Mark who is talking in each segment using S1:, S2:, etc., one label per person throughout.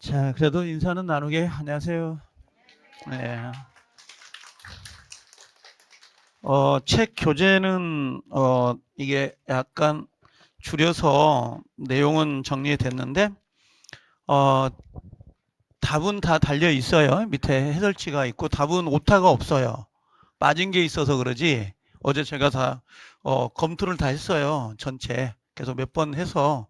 S1: 자, 그래도 인사는 나누게. 안녕하세요. 네. 책 교재는 이게 약간 줄여서 내용은 정리됐는데 어, 답은 다 달려 있어요. 밑에 해설지가 있고 답은 오타가 없어요. 빠진 게 있어서 그러지. 어제 제가 다 검토를 다 했어요. 전체. 그래서 몇 번 해서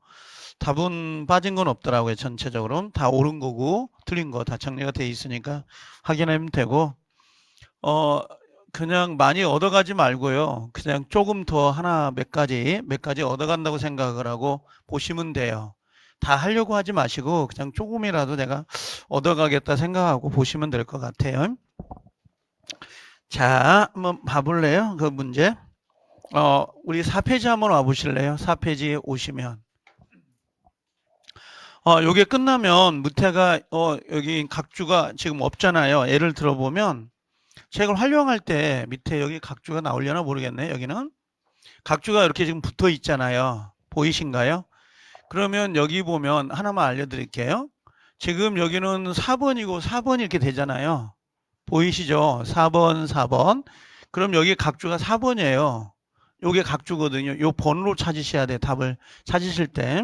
S1: 답은 빠진 건 없더라고요. 전체적으로 다 옳은 거고 틀린 거 다 정리가 돼 있으니까 확인하면 되고 어 그냥 많이 얻어가지 말고요. 그냥 조금 더 하나 몇 가지 얻어간다고 생각을 하고 보시면 돼요. 다 하려고 하지 마시고 그냥 조금이라도 내가 얻어가겠다 생각하고 보시면 될 것 같아요. 자, 한번 봐볼래요? 그 문제. 우리 4페이지 한번 와보실래요? 4페이지 오시면. 요게 끝나면 무태가 여기 각주가 지금 없잖아요. 예를 들어보면 책을 활용할 때 밑에 여기 각주가 나오려나 모르겠네. 여기는 각주가 이렇게 지금 붙어 있잖아요. 보이신가요? 그러면 여기 보면 하나만 알려드릴게요. 지금 여기는 4번이고 4번이 이렇게 되잖아요. 보이시죠? 4번, 4번. 그럼 여기 각주가 4번이에요. 요게 각주거든요. 요 번호로 찾으셔야 돼. 답을 찾으실 때.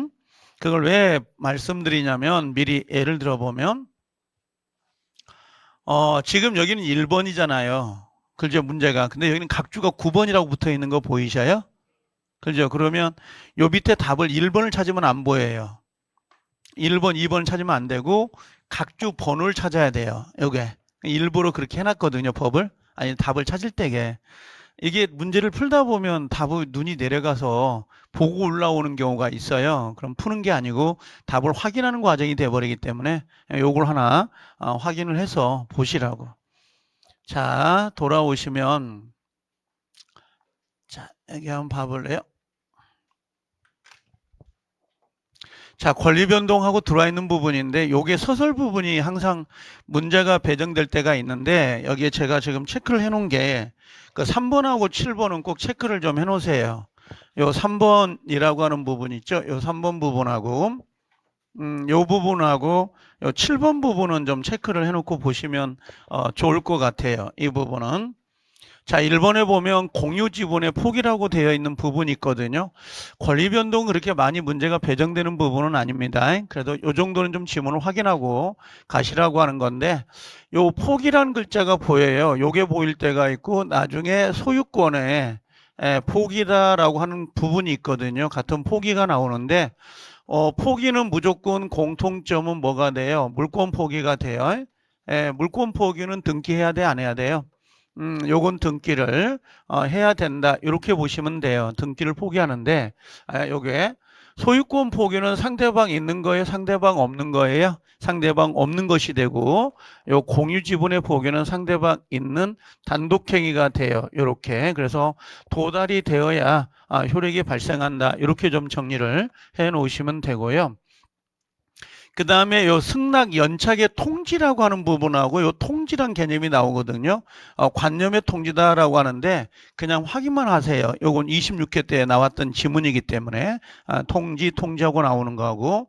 S1: 그걸 왜 말씀드리냐면 미리 예를 들어보면 지금 여기는 1번이잖아요. 그죠? 문제가. 근데 여기는 각주가 9번이라고 붙어 있는 거 보이셔요? 그죠? 그러면 요 밑에 답을 1번을 찾으면 안 보여요. 1번, 2번 찾으면 안 되고 각주 번호를 찾아야 돼요. 요게. 일부러 그렇게 해놨거든요. 법을. 아니, 답을 찾을 때게. 이게 문제를 풀다 보면 답의 눈이 내려가서 보고 올라오는 경우가 있어요. 그럼 푸는 게 아니고 답을 확인하는 과정이 돼버리기 때문에 요걸 하나 확인을 해서 보시라고. 자, 돌아오시면 자, 여기 한번 봐볼래요? 자, 권리 변동하고 들어와 있는 부분인데 요게 서술 부분이 항상 문제가 배정될 때가 있는데 여기에 제가 지금 체크를 해 놓은 게 그 3번하고 7번은 꼭 체크를 좀 해 놓으세요. 요 3번이라고 하는 부분 있죠? 요 3번 부분하고 요 부분하고 요 7번 부분은 좀 체크를 해 놓고 보시면 좋을 것 같아요. 이 부분은. 자, 1번에 보면 공유 지분의 폭이라고 되어 있는 부분이 있거든요. 권리 변동 그렇게 많이 문제가 배정되는 부분은 아닙니다. 그래도 요 정도는 좀 지문을 확인하고 가시라고 하는 건데 요 폭이라는 글자가 보여요. 요게 보일 때가 있고 나중에 소유권에 포기다라고 하는 부분이 있거든요. 같은 포기가 나오는데 포기는 무조건 공통점은 뭐가 돼요? 물권 포기가 돼요. 물권 포기는 등기해야 돼, 안 해야 돼요? 요건 등기를 해야 된다. 이렇게 보시면 돼요. 등기를 포기하는데 요게 소유권 포기는 상대방 있는 거예요? 상대방 없는 거예요? 상대방 없는 것이 되고 요 공유 지분의 포기는 상대방 있는 단독행위가 돼요. 이렇게 그래서 도달이 되어야 효력이 발생한다. 이렇게 좀 정리를 해 놓으시면 되고요. 그 다음에 요 승낙 연착의 통지라고 하는 부분하고 요 통지란 개념이 나오거든요. 관념의 통지다라고 하는데 그냥 확인만 하세요. 요건 26회 때 나왔던 지문이기 때문에 통지하고 나오는 거하고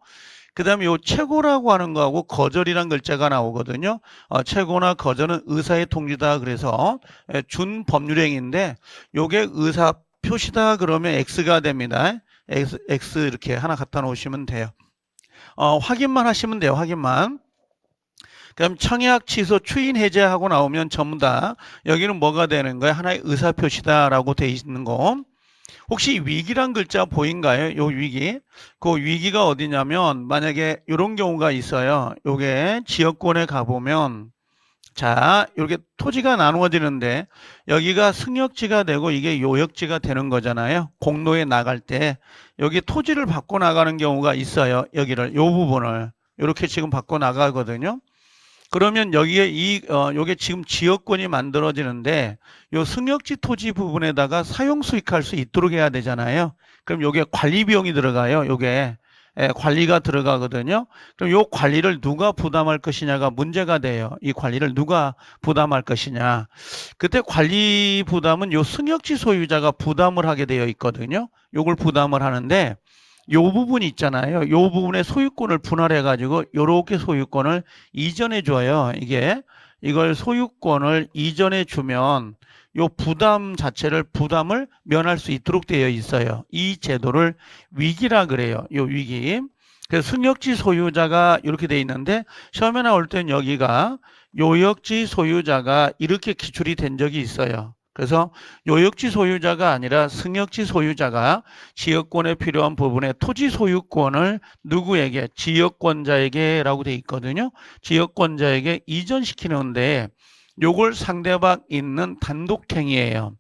S1: 그 다음에 요 최고라고 하는 거하고 거절이란 글자가 나오거든요. 최고나 거절은 의사의 통지다 그래서 준법률행위인데 요게 의사 표시다 그러면 X가 됩니다. X 이렇게 하나 갖다 놓으시면 돼요. 확인만 하시면 돼요. 확인만. 그럼 청약 취소 추인 해제하고 나오면 전부 다 여기는 뭐가 되는 거예요? 하나의 의사표시다라고 돼 있는 거. 혹시 위기란 글자 보인가요? 요 위기. 그 위기가 어디냐면 만약에 이런 경우가 있어요. 요게 지역권에 가보면 자, 이렇게 토지가 나누어지는데 여기가 승역지가 되고 이게 요역지가 되는 거잖아요. 공로에 나갈 때 여기 토지를 바꿔 나가는 경우가 있어요. 여기를 요 부분을 이렇게 지금 바꿔 나가거든요. 그러면 여기에 요게 지금 지역권이 만들어지는데 요 승역지 토지 부분에다가 사용 수익할 수 있도록 해야 되잖아요. 그럼 요게 관리 비용이 들어가요. 요게 관리가 들어가거든요. 그럼 요 관리를 누가 부담할 것이냐가 문제가 돼요. 이 관리를 누가 부담할 것이냐. 그때 관리 부담은 요 승역지 소유자가 부담을 하게 되어 있거든요. 요걸 부담을 하는데 요 부분 있잖아요. 요 부분에 소유권을 분할해 가지고 요렇게 소유권을 이전해 줘요. 이걸 소유권을 이전해 주면 요 부담을 면할 수 있도록 되어 있어요. 이 제도를 위기라 그래요. 요 위기. 그래서 승역지 소유자가 이렇게 돼 있는데 시험에 나올 땐 여기가 요역지 소유자가 이렇게 기출이 된 적이 있어요. 그래서 요역지 소유자가 아니라 승역지 소유자가 지역권에 필요한 부분에 토지 소유권을 누구에게? 지역권자에게라고 돼 있거든요. 지역권자에게 이전시키는데 요걸 상대방 있는 단독행위예요.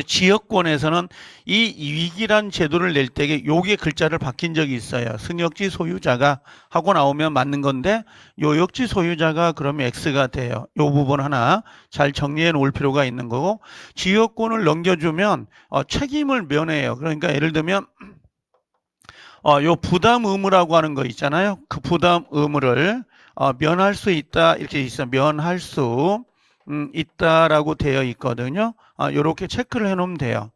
S1: 지역권에서는 이 위기란 제도를 낼 때에 요게 글자를 바뀐 적이 있어요. 승역지 소유자가 하고 나오면 맞는 건데 요역지 소유자가 그러면 X가 돼요. 요 부분 하나 잘 정리해 놓을 필요가 있는 거고 지역권을 넘겨주면 책임을 면해요. 그러니까 예를 들면 요 부담 의무라고 하는 거 있잖아요. 그 부담 의무를 면할 수 있다 이렇게 있어 면할 수 있다라고 되어 있거든요. 요렇게 체크를 해 놓으면 돼요.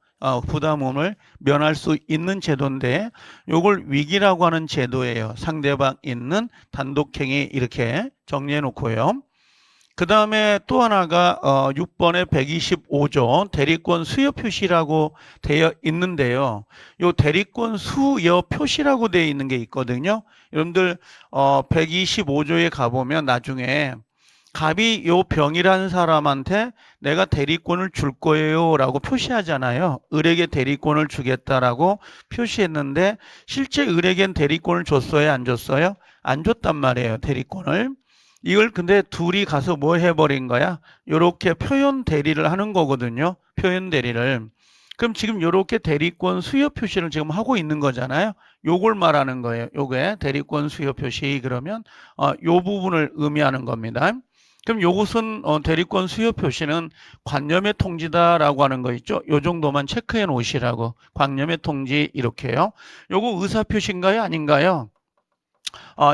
S1: 부담 의무를 면할 수 있는 제도인데 요걸 위기라고 하는 제도예요. 상대방 있는 단독행위 이렇게 정리해 놓고요. 그 다음에 또 하나가 6번의 125조 대리권 수여 표시라고 되어 있는데요. 요 대리권 수여 표시라고 되어 있는 게 있거든요. 여러분들 125조에 가보면 나중에 갑이 요 병이라는 사람한테 내가 대리권을 줄 거예요 라고 표시하잖아요. 을에게 대리권을 주겠다라고 표시했는데 실제 을에겐 대리권을 줬어요? 안 줬어요? 안 줬단 말이에요. 대리권을. 이걸 근데 둘이 가서 뭐 해버린 거야? 요렇게 표현 대리를 하는 거거든요. 표현 대리를. 그럼 지금 요렇게 대리권 수여 표시를 지금 하고 있는 거잖아요. 요걸 말하는 거예요. 요게 대리권 수여 표시 그러면 요 부분을 의미하는 겁니다. 그럼 요것은 대리권 수여 표시는 관념의 통지다라고 하는 거 있죠. 요 정도만 체크해 놓으시라고. 관념의 통지 이렇게요. 요거 의사 표시인가요? 아닌가요?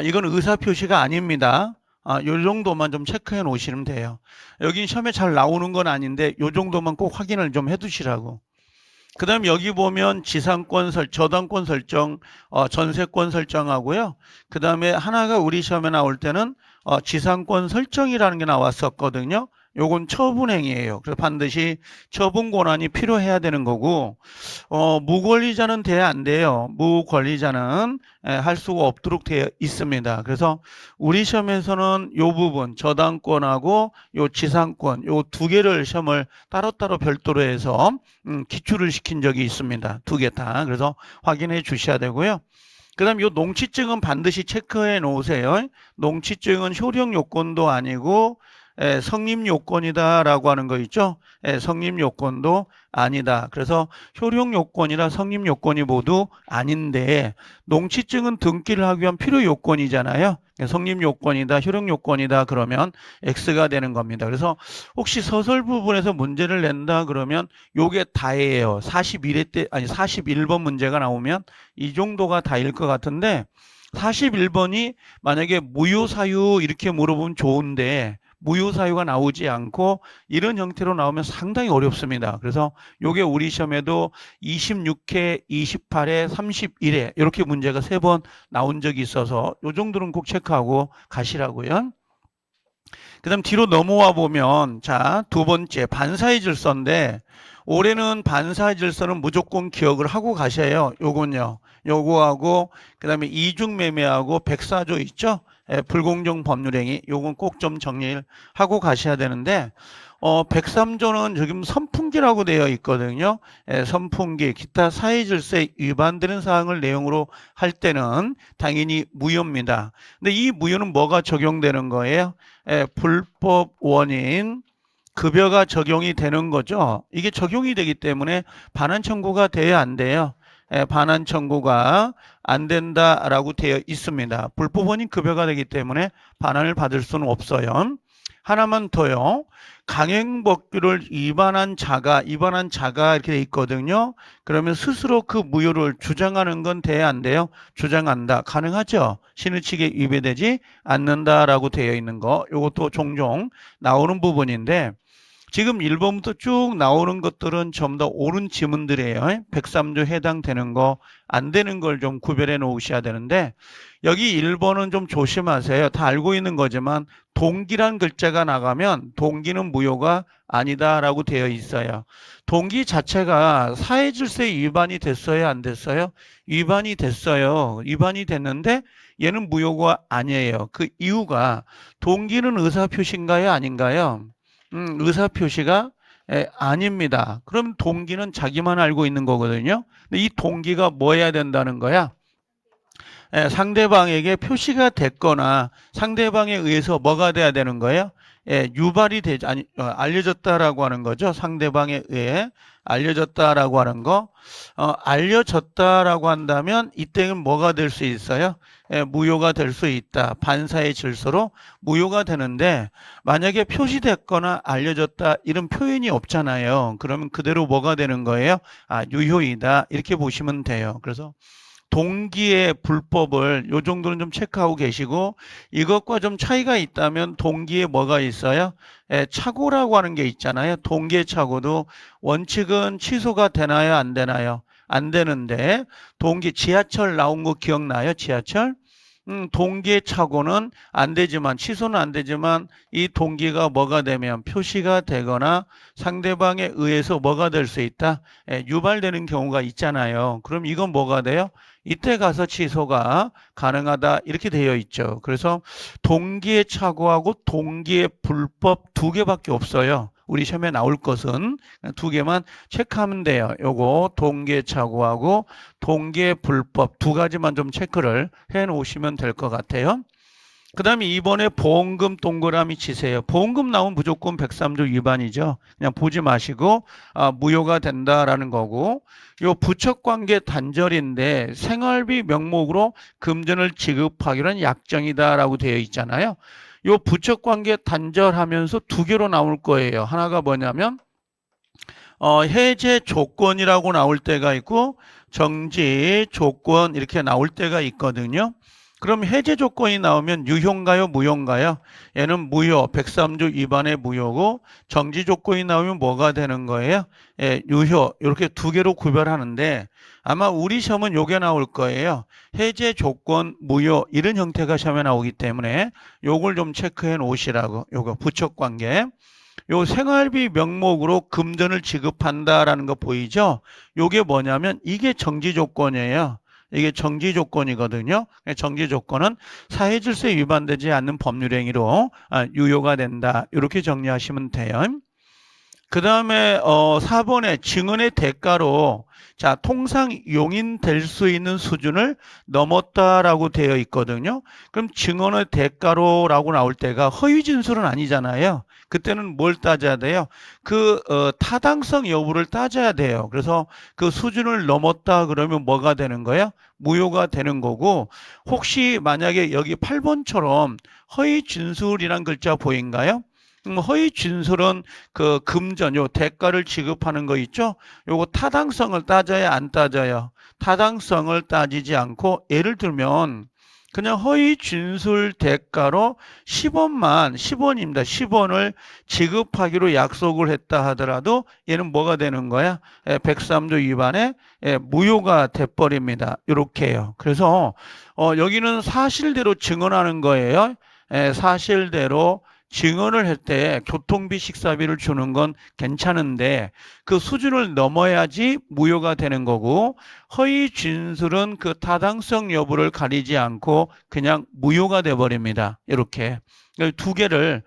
S1: 이건 의사 표시가 아닙니다. 요 정도만 좀 체크해 놓으시면 돼요. 여기 시험에 잘 나오는 건 아닌데 요 정도만 꼭 확인을 좀 해 두시라고. 그 다음 여기 보면 지상권 저당권 설정, 전세권 설정하고요. 그 다음에 하나가 우리 시험에 나올 때는 지상권 설정이라는 게 나왔었거든요. 요건 처분행위예요. 그래서 반드시 처분 권한이 필요해야 되는 거고 무권리자는 돼야 안 돼요. 무권리자는 할 수가 없도록 되어 있습니다. 그래서 우리 시험에서는 요 부분 저당권하고 요 지상권 요 두 개를 시험을 따로따로 별도로 해서 기출을 시킨 적이 있습니다. 두 개 다. 그래서 확인해 주셔야 되고요. 그 다음 요 농취증은 반드시 체크해 놓으세요. 농취증은 효력 요건도 아니고 성립 요건이다라고 하는 거 있죠. 성립 요건도 아니다. 그래서 효력 요건이나 성립 요건이 모두 아닌데 농취증은 등기를 하기 위한 필요 요건이잖아요. 성립 요건이다, 효력 요건이다 그러면 X가 되는 겁니다. 그래서 혹시 서술 부분에서 문제를 낸다 그러면 요게 다예요. 41회 때 아니 41번 문제가 나오면 이 정도가 다일 것 같은데 41번이 만약에 무효사유 이렇게 물어보면 좋은데 무효사유가 나오지 않고 이런 형태로 나오면 상당히 어렵습니다. 그래서 요게 우리 시험에도 26회, 28회, 31회 이렇게 문제가 3번 나온 적이 있어서 요 정도는 꼭 체크하고 가시라고요. 그 다음 뒤로 넘어와 보면 자, 두 번째 반사의 질서인데 올해는 반사의 질서는 무조건 기억을 하고 가셔요. 요건요. 요거하고 그 다음에 이중매매하고 백사조 있죠? 불공정 법률행위 요건 꼭 좀 정리를 하고 가셔야 되는데 103조는 지금 선풍기라고 되어 있거든요. 선풍기, 기타 사회질서에 위반되는 사항을 내용으로 할 때는 당연히 무효입니다. 근데 이 무효는 뭐가 적용되는 거예요? 불법 원인, 급여가 적용이 되는 거죠. 이게 적용이 되기 때문에 반환 청구가 돼야 안 돼요. 반환 청구가 안 된다라고 되어 있습니다. 불법 원인 급여가 되기 때문에 반환을 받을 수는 없어요. 하나만 더요. 강행법규를 위반한 자가 이렇게 돼 있거든요. 그러면 스스로 그 무효를 주장하는 건 돼야 안 돼요? 주장한다. 가능하죠? 신의칙에 위배되지 않는다라고 되어 있는 거. 이것도 종종 나오는 부분인데 지금 1번부터 쭉 나오는 것들은 전부 다 옳은 지문들이에요. 103조 해당되는 거, 안 되는 걸 좀 구별해 놓으셔야 되는데, 여기 1번은 좀 조심하세요. 다 알고 있는 거지만, 동기란 글자가 나가면 동기는 무효가 아니다라고 되어 있어요. 동기 자체가 사회질서에 위반이 됐어요? 안 됐어요? 위반이 됐어요. 위반이 됐는데, 얘는 무효가 아니에요. 그 이유가, 동기는 의사표시인가요? 아닌가요? 의사표시가 아닙니다. 그럼 동기는 자기만 알고 있는 거거든요. 근데 이 동기가 뭐 해야 된다는 거야? 상대방에게 표시가 됐거나 상대방에 의해서 뭐가 돼야 되는 거예요? 유발이 되지 아니 알려졌다라고 하는 거죠. 상대방에 의해 알려졌다라고 하는 거. 알려졌다라고 한다면 이때는 뭐가 될 수 있어요? 무효가 될 수 있다. 반사의 질서로 무효가 되는데 만약에 표시됐거나 알려졌다 이런 표현이 없잖아요. 그러면 그대로 뭐가 되는 거예요? 유효이다. 이렇게 보시면 돼요. 그래서 동기의 불법을 요 정도는 좀 체크하고 계시고 이것과 좀 차이가 있다면 동기에 뭐가 있어요? 착오라고 하는 게 있잖아요. 동기의 착오도 원칙은 취소가 되나요? 안 되나요? 안 되는데 동기 지하철 나온 거 기억나요? 지하철? 동기의 착오는 안 되지만 취소는 안 되지만 이 동기가 뭐가 되면 표시가 되거나 상대방에 의해서 뭐가 될 수 있다? 유발되는 경우가 있잖아요. 그럼 이건 뭐가 돼요? 이때 가서 취소가 가능하다 이렇게 되어 있죠. 그래서 동기의 착오하고 동기의 불법 두 개밖에 없어요. 우리 시험에 나올 것은 두 개만 체크하면 돼요. 요거 동기의 착오하고 동기의 불법 두 가지만 좀 체크를 해 놓으시면 될 것 같아요. 그 다음에 이번에 보험금 동그라미 치세요. 보험금 나오면 무조건 103조 위반이죠. 그냥 보지 마시고 무효가 된다라는 거고 요 부척관계 단절인데 생활비 명목으로 금전을 지급하기로는 약정이다라고 되어 있잖아요. 요 부척관계 단절하면서 두 개로 나올 거예요. 하나가 뭐냐면 해제 조건이라고 나올 때가 있고 정지 조건 이렇게 나올 때가 있거든요. 그럼 해제 조건이 나오면 유효인가요? 무효인가요? 얘는 무효, 103조 위반의 무효고 정지 조건이 나오면 뭐가 되는 거예요? 유효. 이렇게 두 개로 구별하는데 아마 우리 시험은 요게 나올 거예요. 해제 조건 무효 이런 형태가 시험에 나오기 때문에 요걸 좀 체크해 놓으시라고. 요거 부척관계. 요 생활비 명목으로 금전을 지급한다라는 거 보이죠? 요게 뭐냐면 이게 정지 조건이에요. 이게 정지 조건이거든요. 정지 조건은 사회질서에 위반되지 않는 법률 행위로 유효가 된다. 이렇게 정리하시면 돼요. 그 다음에 4번에 증언의 대가로 자 통상 용인될 수 있는 수준을 넘었다라고 되어 있거든요. 그럼 증언의 대가로라고 나올 때가 허위 진술은 아니잖아요. 그때는 뭘 따져야 돼요? 그 타당성 여부를 따져야 돼요. 그래서 그 수준을 넘었다 그러면 뭐가 되는 거예요? 무효가 되는 거고 혹시 만약에 여기 8번처럼 허위 진술이란 글자 보인가요? 허위 진술은 그 금전, 요 대가를 지급하는 거 있죠? 요거 타당성을 따져야 안 따져요? 타당성을 따지지 않고 예를 들면 그냥 허위 진술 대가로 10원입니다. 10원을 지급하기로 약속을 했다 하더라도 얘는 뭐가 되는 거야? 103조 위반에 무효가 돼버립니다. 이렇게요. 그래서 여기는 사실대로 증언하는 거예요. 사실대로 증언을 할 때 교통비 식사비를 주는 건 괜찮은데 그 수준을 넘어야지 무효가 되는 거고 허위 진술은 그 타당성 여부를 가리지 않고 그냥 무효가 돼 버립니다. 이렇게 두 개를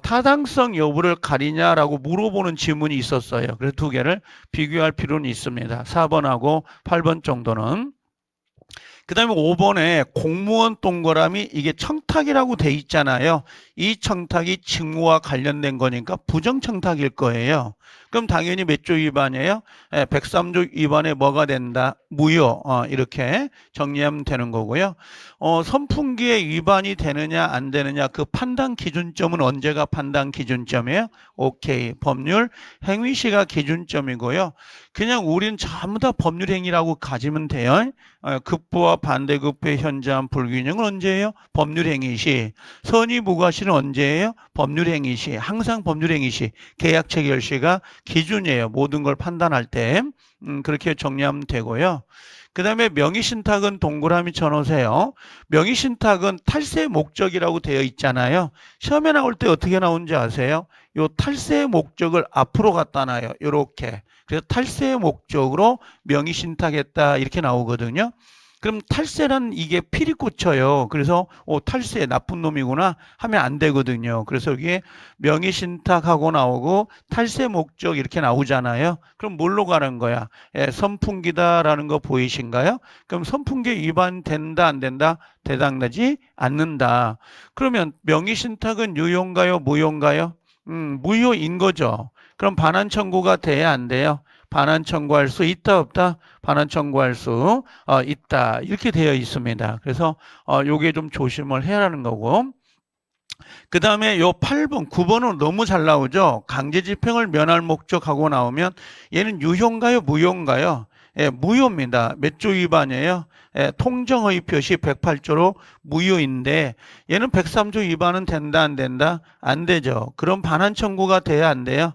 S1: 타당성 여부를 가리냐라고 물어보는 질문이 있었어요. 그래서 두 개를 비교할 필요는 있습니다. 4번하고 8번 정도는. 그 다음에 5번에 공무원 동그라미 이게 청탁이라고 돼 있잖아요. 이 청탁이 직무와 관련된 거니까 부정청탁일 거예요. 그럼 당연히 몇 조 위반이에요? 103조 위반에 뭐가 된다? 무효. 이렇게 정리하면 되는 거고요. 선풍기에 위반이 되느냐 안 되느냐 그 판단 기준점은 언제가 판단 기준점이에요? 오케이. 법률 행위시가 기준점이고요. 그냥 우린 전부 다 법률 행위라고 가지면 돼요. 급부와 반대급부의 현저한 불균형은 언제예요? 법률행위 시. 선의무과시는 언제예요? 법률행위 시. 항상 법률행위 시. 계약 체결 시가 기준이에요. 모든 걸 판단할 때. 그렇게 정리하면 되고요. 그 다음에 명의신탁은 동그라미 쳐놓으세요. 명의신탁은 탈세 목적이라고 되어 있잖아요. 시험에 나올 때 어떻게 나오는지 아세요? 요 탈세 목적을 앞으로 갖다 놔요. 요렇게. 그래서 탈세 목적으로 명의신탁했다 이렇게 나오거든요. 그럼 탈세란 이게 필이 꽂혀요. 그래서 탈세 나쁜 놈이구나 하면 안 되거든요. 그래서 여기에 명의신탁하고 나오고 탈세 목적 이렇게 나오잖아요. 그럼 뭘로 가는 거야? 선풍기다라는 거 보이신가요? 그럼 선풍기 위반된다 안 된다? 대상되지 않는다. 그러면 명의신탁은 유효인가요? 무효인가요? 무효인 거죠. 그럼 반환 청구가 돼야 안 돼요? 반환 청구할 수 있다 없다? 반환 청구할 수 있다 이렇게 되어 있습니다. 그래서 요게 좀 조심을 해야 하는 거고, 그 다음에 요 8번 9번은 너무 잘 나오죠. 강제집행을 면할 목적하고 나오면 얘는 유효인가요 무효인가요? 무효입니다. 몇 조 위반이에요? 통정허위 표시 108조로 무효인데 얘는 103조 위반은 된다 안 된다? 안 되죠. 그럼 반환 청구가 돼야 안 돼요?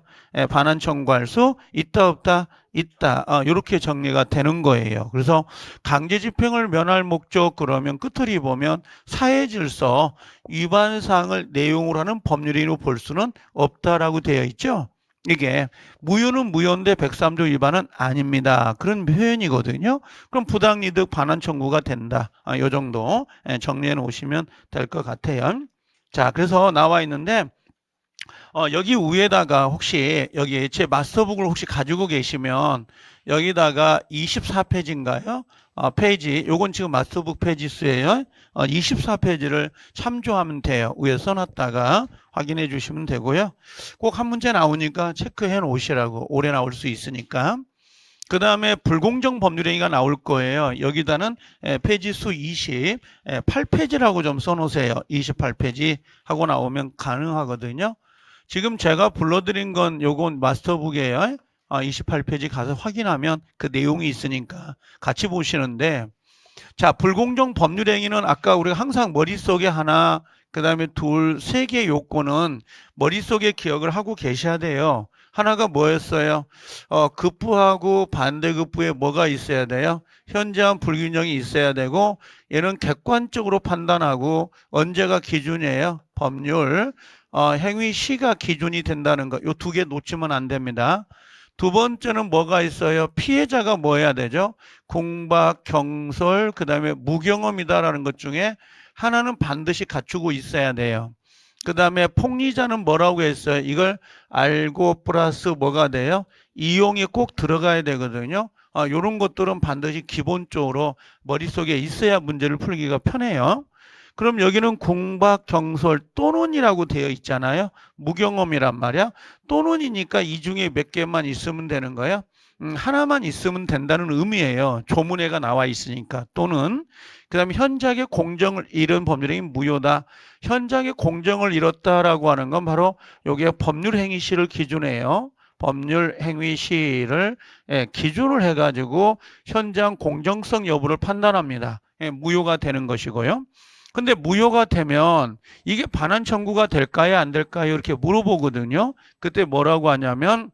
S1: 반환 청구할 수 있다 없다? 있다. 이렇게 정리가 되는 거예요. 그래서 강제집행을 면할 목적 그러면 끝을 보면 사회질서 위반 사항을 내용으로 하는 법률인으로 볼 수는 없다라고 되어 있죠. 이게 무효는 무효인데 103조 위반은 아닙니다. 그런 표현이거든요. 그럼 부당이득 반환 청구가 된다. 이 정도 정리해 놓으시면 될 것 같아요. 자, 그래서 나와 있는데 여기 위에다가 혹시 여기 제 마스터북을 혹시 가지고 계시면 여기다가 24페이지인가요? 페이지, 요건 지금 마스터북 페이지 수예요. 24페이지를 참조하면 돼요. 위에 써놨다가 확인해 주시면 되고요. 꼭 한 문제 나오니까 체크해 놓으시라고. 오래 나올 수 있으니까. 그 다음에 불공정 법률행위가 나올 거예요. 여기다는 페이지 수 28페이지라고 좀 써놓으세요. 28페이지 하고 나오면 가능하거든요. 지금 제가 불러드린 건 요건 마스터북이에요. 28페이지 가서 확인하면 그 내용이 있으니까 같이 보시는데, 자, 불공정 법률행위는 아까 우리가 항상 머릿속에 하나, 그 다음에 둘, 세 개의 요건은 머릿속에 기억을 하고 계셔야 돼요. 하나가 뭐였어요? 급부하고 반대급부에 뭐가 있어야 돼요? 현저한 불균형이 있어야 되고, 얘는 객관적으로 판단하고 언제가 기준이에요? 법률. 행위 시가 기준이 된다는 거. 요 두 개 놓치면 안 됩니다. 두 번째는 뭐가 있어요? 피해자가 뭐 해야 되죠? 공박, 경솔, 그 다음에 무경험이다라는 것 중에 하나는 반드시 갖추고 있어야 돼요. 그 다음에 폭리자는 뭐라고 했어요? 이걸 알고 플러스 뭐가 돼요? 이용이 꼭 들어가야 되거든요. 이런 것들은 반드시 기본적으로 머릿속에 있어야 문제를 풀기가 편해요. 그럼 여기는 공박, 경솔 또는이라고 되어 있잖아요. 무경험이란 말이야. 또는이니까 이 중에 몇 개만 있으면 되는 거야. 하나만 있으면 된다는 의미예요. 조문에가 나와 있으니까. 또는 그 다음에 현장의 공정을 잃은 법률행위 무효다. 현장의 공정을 잃었다라고 하는 건 바로 여기에 법률행위시를 기준해요. 법률행위시를 기준을 해가지고 현장 공정성 여부를 판단합니다. 무효가 되는 것이고요. 근데 무효가 되면 이게 반환 청구가 될까요? 안 될까요? 이렇게 물어보거든요. 그때 뭐라고 하냐면,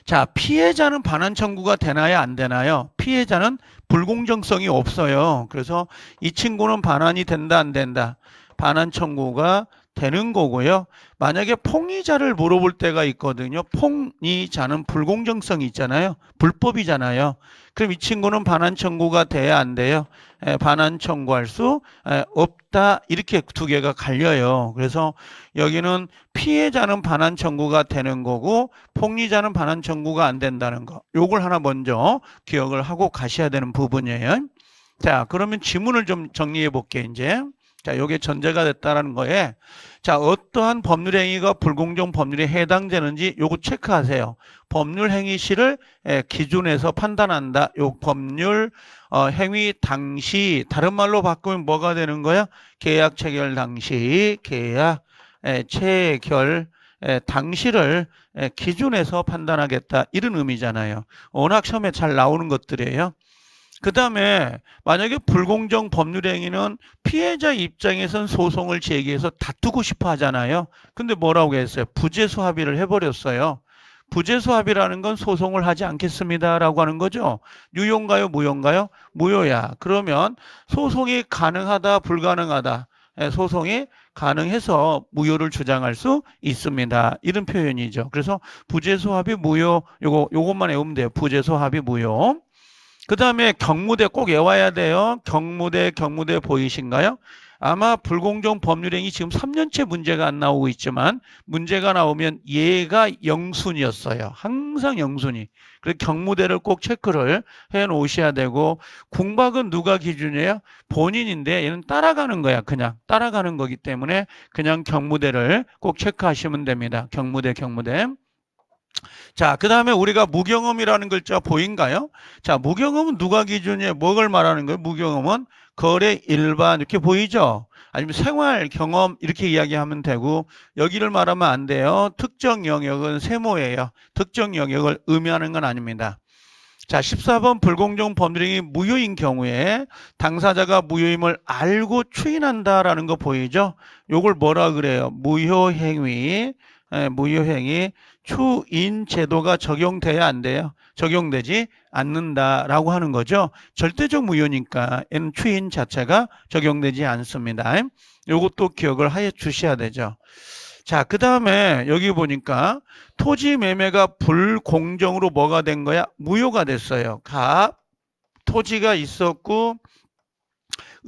S1: 자, 피해자는 반환 청구가 되나요? 안 되나요? 피해자는 불공정성이 없어요. 그래서 이 친구는 반환이 된다, 안 된다? 반환 청구가 되는 거고요. 만약에 폭리자를 물어볼 때가 있거든요. 폭리자는 불공정성이 있잖아요. 불법이잖아요. 그럼 이 친구는 반환 청구가 돼야 안 돼요? 반환 청구할 수 없다. 이렇게 두 개가 갈려요. 그래서 여기는 피해자는 반환 청구가 되는 거고 폭리자는 반환 청구가 안 된다는 거. 요걸 하나 먼저 기억을 하고 가셔야 되는 부분이에요. 자, 그러면 지문을 좀 정리해 볼게요, 이제. 자, 요게 전제가 됐다라는 거에, 자, 어떠한 법률행위가 불공정 법률에 해당되는지 요거 체크하세요. 법률행위시를 기준에서 판단한다. 요 법률 행위 당시, 다른 말로 바꾸면 뭐가 되는 거야? 계약 체결 당시, 계약 체결 당시를 기준에서 판단하겠다. 이런 의미잖아요. 워낙 시험에 잘 나오는 것들이에요. 그 다음에 만약에 불공정 법률행위는 피해자 입장에선 소송을 제기해서 다투고 싶어 하잖아요. 근데 뭐라고 했어요? 부재소 합의를 해버렸어요. 부재소 합의라는 건 소송을 하지 않겠습니다라고 하는 거죠. 유효인가요? 무효인가요? 무효야. 그러면 소송이 가능하다, 불가능하다. 소송이 가능해서 무효를 주장할 수 있습니다. 이런 표현이죠. 그래서 부재소 합의 무효, 요것만 외우면 돼요. 부재소 합의 무효. 그 다음에 경무대 꼭 외워야 돼요. 경무대 보이신가요? 아마 불공정 법률행위 지금 3년째 문제가 안 나오고 있지만 문제가 나오면 얘가 영순이었어요. 항상 영순이. 그래서 경무대를 꼭 체크를 해 놓으셔야 되고 궁박은 누가 기준이에요? 본인인데 얘는 따라가는 거야. 그냥 따라가는 거기 때문에 그냥 경무대를 꼭 체크하시면 됩니다. 경무대. 자, 그 다음에 우리가 무경험이라는 글자 보인가요? 자, 무경험은 누가 기준이에요? 뭘 말하는 거예요? 무경험은 거래 일반 이렇게 보이죠? 아니면 생활 경험 이렇게 이야기하면 되고 여기를 말하면 안 돼요. 특정 영역은 세모예요. 특정 영역을 의미하는 건 아닙니다. 자, 14번 불공정 법률행위 무효인 경우에 당사자가 무효임을 알고 추인한다라는 거 보이죠? 요걸 뭐라 그래요? 무효행위 추인 제도가 적용돼야 안 돼요. 적용되지 않는다라고 하는 거죠. 절대적 무효니까 얘는 추인 자체가 적용되지 않습니다. 요것도 기억을 해 주셔야 되죠. 자, 그 다음에 여기 보니까 토지 매매가 불공정으로 뭐가 된 거야? 무효가 됐어요. 토지가 있었고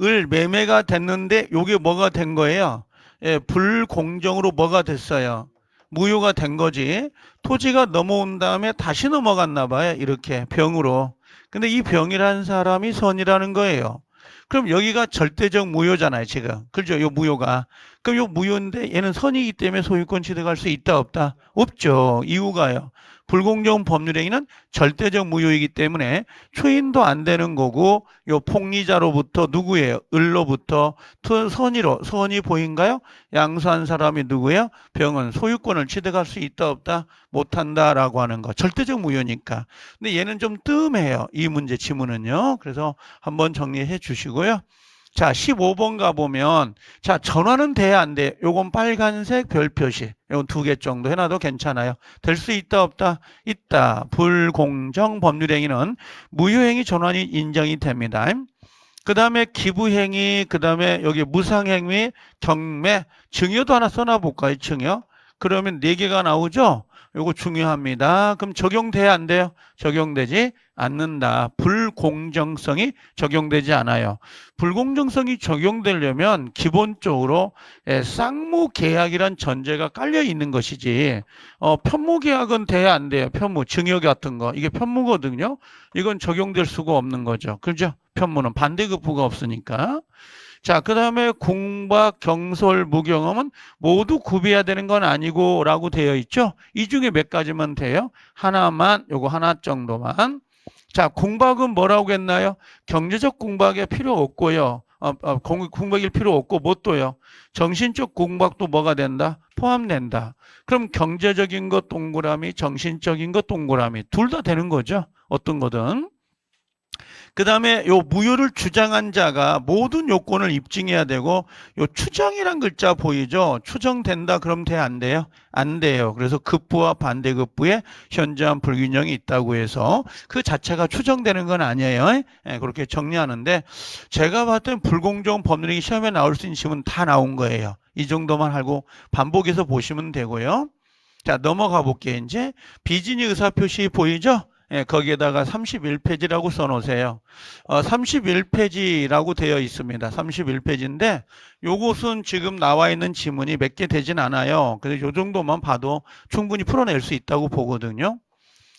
S1: 을 매매가 됐는데 요게 뭐가 된 거예요? 예, 불공정으로 뭐가 됐어요? 무효가 된 거지. 토지가 넘어온 다음에 다시 넘어갔나 봐요. 이렇게 병으로. 근데 이 병이라는 사람이 선이라는 거예요. 그럼 여기가 절대적 무효잖아요, 지금. 그렇죠? 요 무효가. 그럼 요 무효인데 얘는 선이기 때문에 소유권 취득할 수 있다, 없다? 없죠. 이유가요. 불공정 법률행위는 절대적 무효이기 때문에 추인도 안 되는 거고 요 폭리자로부터 누구예요? 을로부터 선이 보인가요? 양수한 사람이 누구예요? 병은 소유권을 취득할 수 있다, 없다? 못한다라고 하는 거. 절대적 무효니까. 근데 얘는 좀 뜸해요. 이 문제 지문은요. 그래서 한번 정리해 주시고요. 자, 15번 가보면, 자, 전화는 돼야 안 돼. 요건 빨간색 별 표시. 요건 2개 정도 해놔도 괜찮아요. 될 수 있다, 없다? 있다. 불공정 법률행위는 무효행위 전환이 인정이 됩니다. 그 다음에 기부행위, 그 다음에 여기 무상행위, 경매, 증여도 하나 써놔볼까요? 증여. 그러면 4개가 나오죠? 요거 중요합니다. 그럼 적용돼야 안 돼요? 적용되지 않는다. 불공정성이 적용되지 않아요. 불공정성이 적용되려면 기본적으로 쌍무계약이란 전제가 깔려 있는 것이지 편무계약은 돼야 안 돼요. 편무, 증여 같은 거. 이게 편무거든요. 이건 적용될 수가 없는 거죠. 그죠? 편무는 반대급부가 없으니까. 자, 그 다음에 공박, 경솔, 무경험은 모두 구비해야 되는 건 아니고 라고 되어 있죠. 이 중에 몇 가지만 돼요? 하나만, 요거 하나 정도만. 자, 공박은 뭐라고 했나요? 경제적 공박에 필요 없고요. 공박일 필요 없고 뭐 또요? 정신적 공박도 뭐가 된다? 포함된다. 그럼 경제적인 것 동그라미, 정신적인 것 동그라미 둘 다 되는 거죠. 어떤 거든. 그 다음에 요 무효를 주장한 자가 모든 요건을 입증해야 되고 요 추정이란 글자 보이죠? 추정된다 그럼 돼 안 돼요? 안 돼요. 그래서 급부와 반대급부에 현저한 불균형이 있다고 해서 그 자체가 추정되는 건 아니에요. 그렇게 정리하는데 제가 봤던 불공정 법률행위 시험에 나올 수 있는 질문 다 나온 거예요. 이 정도만 하고 반복해서 보시면 되고요. 자, 넘어가 볼게요. 이제 비진이 의사표시 보이죠? 거기에다가 31페이지라고 써놓으세요. 31페이지라고 되어 있습니다. 31페이지인데 요것은 지금 나와 있는 지문이 몇 개 되진 않아요. 그래서 요 정도만 봐도 충분히 풀어낼 수 있다고 보거든요.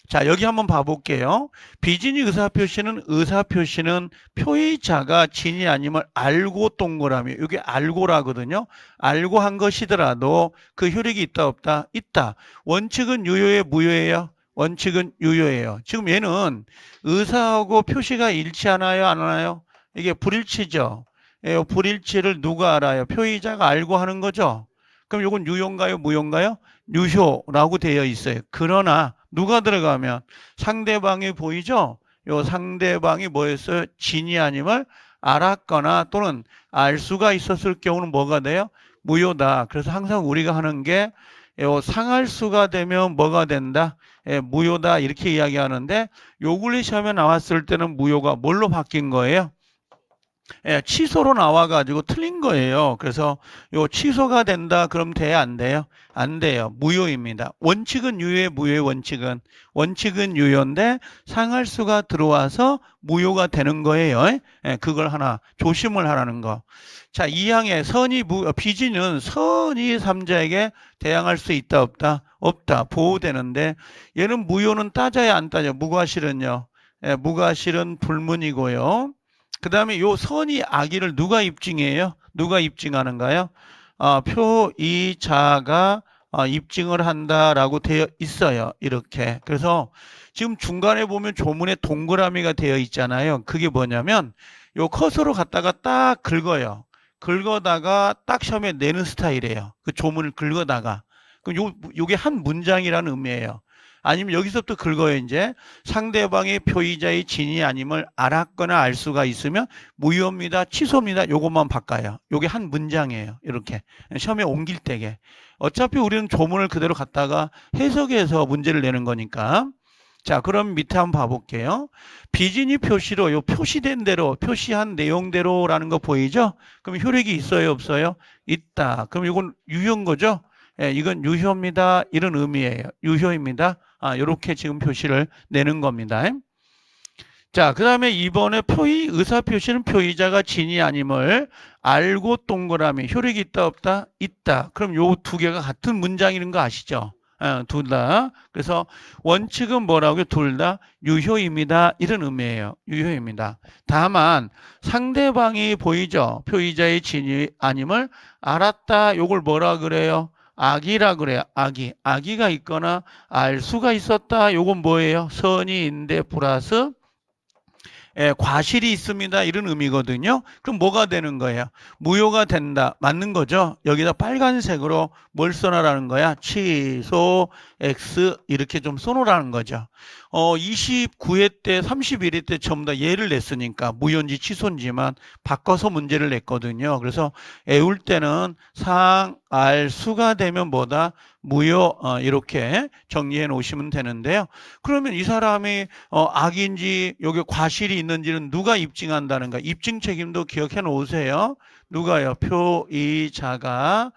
S1: 자, 여기 한번 봐볼게요. 비진이 의사표시는 표의자가 진이 아님을 알고 동그라미. 이게 알고라거든요. 알고 한 것이더라도 그 효력이 있다 없다? 있다. 원칙은 유효예요, 무효예요? 원칙은 유효예요. 지금 얘는 의사하고 표시가 일치하나요, 안 하나요? 이게 불일치죠. 불일치를 누가 알아요? 표의자가 알고 하는 거죠. 그럼 이건 유효인가요, 무효인가요? 유효라고 되어 있어요. 그러나 누가 들어가면 상대방이 보이죠? 요 상대방이 뭐였어요? 진이 아님을 알았거나 또는 알 수가 있었을 경우는 뭐가 돼요? 무효다. 그래서 항상 우리가 하는 게 요 상할 수가 되면 뭐가 된다? 예, 무효다 이렇게 이야기하는데 요글리 시험에 나왔을 때는 무효가 뭘로 바뀐 거예요? 예, 취소로 나와가지고 틀린 거예요. 그래서 요 취소가 된다 그럼 돼요? 안 돼요? 안 돼요. 무효입니다. 원칙은 유효의 무효의 원칙은 유효인데 상할수가 들어와서 무효가 되는 거예요. 예, 그걸 하나 조심을 하라는 거. 자, 2항에 비진은 선의 삼자에게 대항할 수 있다 없다? 없다. 보호되는데 얘는 무효는 따져야 안 따져. 무과실은요. 예, 무과실은 불문이고요. 그 다음에 요 선이 악의를 누가 입증해요? 누가 입증하는가요? 표이자가 입증을 한다라고 되어 있어요. 이렇게. 그래서 지금 중간에 보면 조문에 동그라미가 되어 있잖아요. 그게 뭐냐면 요 커서로 갖다가 딱 긁어요. 긁어다가 딱 시험에 내는 스타일이에요. 그 조문을 긁어다가. 그럼 요게 한 문장이라는 의미예요. 아니면 여기서부터 긁어요. 이제 상대방의 표의자의 진이 아님을 알았거나 알 수가 있으면 무효입니다. 취소입니다. 요것만 바꿔요. 요게 한 문장이에요. 이렇게 시험에 옮길 때게. 어차피 우리는 조문을 그대로 갖다가 해석해서 문제를 내는 거니까. 자, 그럼 밑에 한번 봐볼게요. 비진이 표시로 요 표시된 대로 표시한 내용대로라는 거 보이죠? 그럼 효력이 있어요, 없어요? 있다. 그럼 이건 유효인 거죠? 예, 이건 유효입니다. 이런 의미예요. 유효입니다. 이렇게 지금 표시를 내는 겁니다. 자, 그 다음에 이번에 의사표시는 표의자가 진이 아님을 알고 동그라미, 효력이 있다, 없다? 있다. 그럼 요 두 개가 같은 문장이라는 거 아시죠? 둘 다. 그래서 원칙은 뭐라고요? 둘 다 유효입니다. 이런 의미예요. 유효입니다. 다만 상대방이 보이죠? 표의자의 진이 아님을 알았다. 요걸 뭐라 그래요? 악이라 그래요. 악의가 있거나 알 수가 있었다. 요건 뭐예요? 선의인데 플러스 과실이 있습니다. 이런 의미거든요. 그럼 뭐가 되는 거예요? 무효가 된다. 맞는 거죠? 여기다 빨간색으로 뭘 써놔라는 거야? 취소, X 이렇게 좀 써놓으라는 거죠. 29회 때, 31회 때 전부 다 예를 냈으니까 무효인지 취소인지만 바꿔서 문제를 냈거든요. 그래서 애울 때는 알 수가 되면 뭐다? 무효 이렇게 정리해 놓으시면 되는데요. 그러면 이 사람이 악인지 여기 과실이 있는지는 누가 입증한다는가? 입증 책임도 기억해 놓으세요. 누가요? 표의자가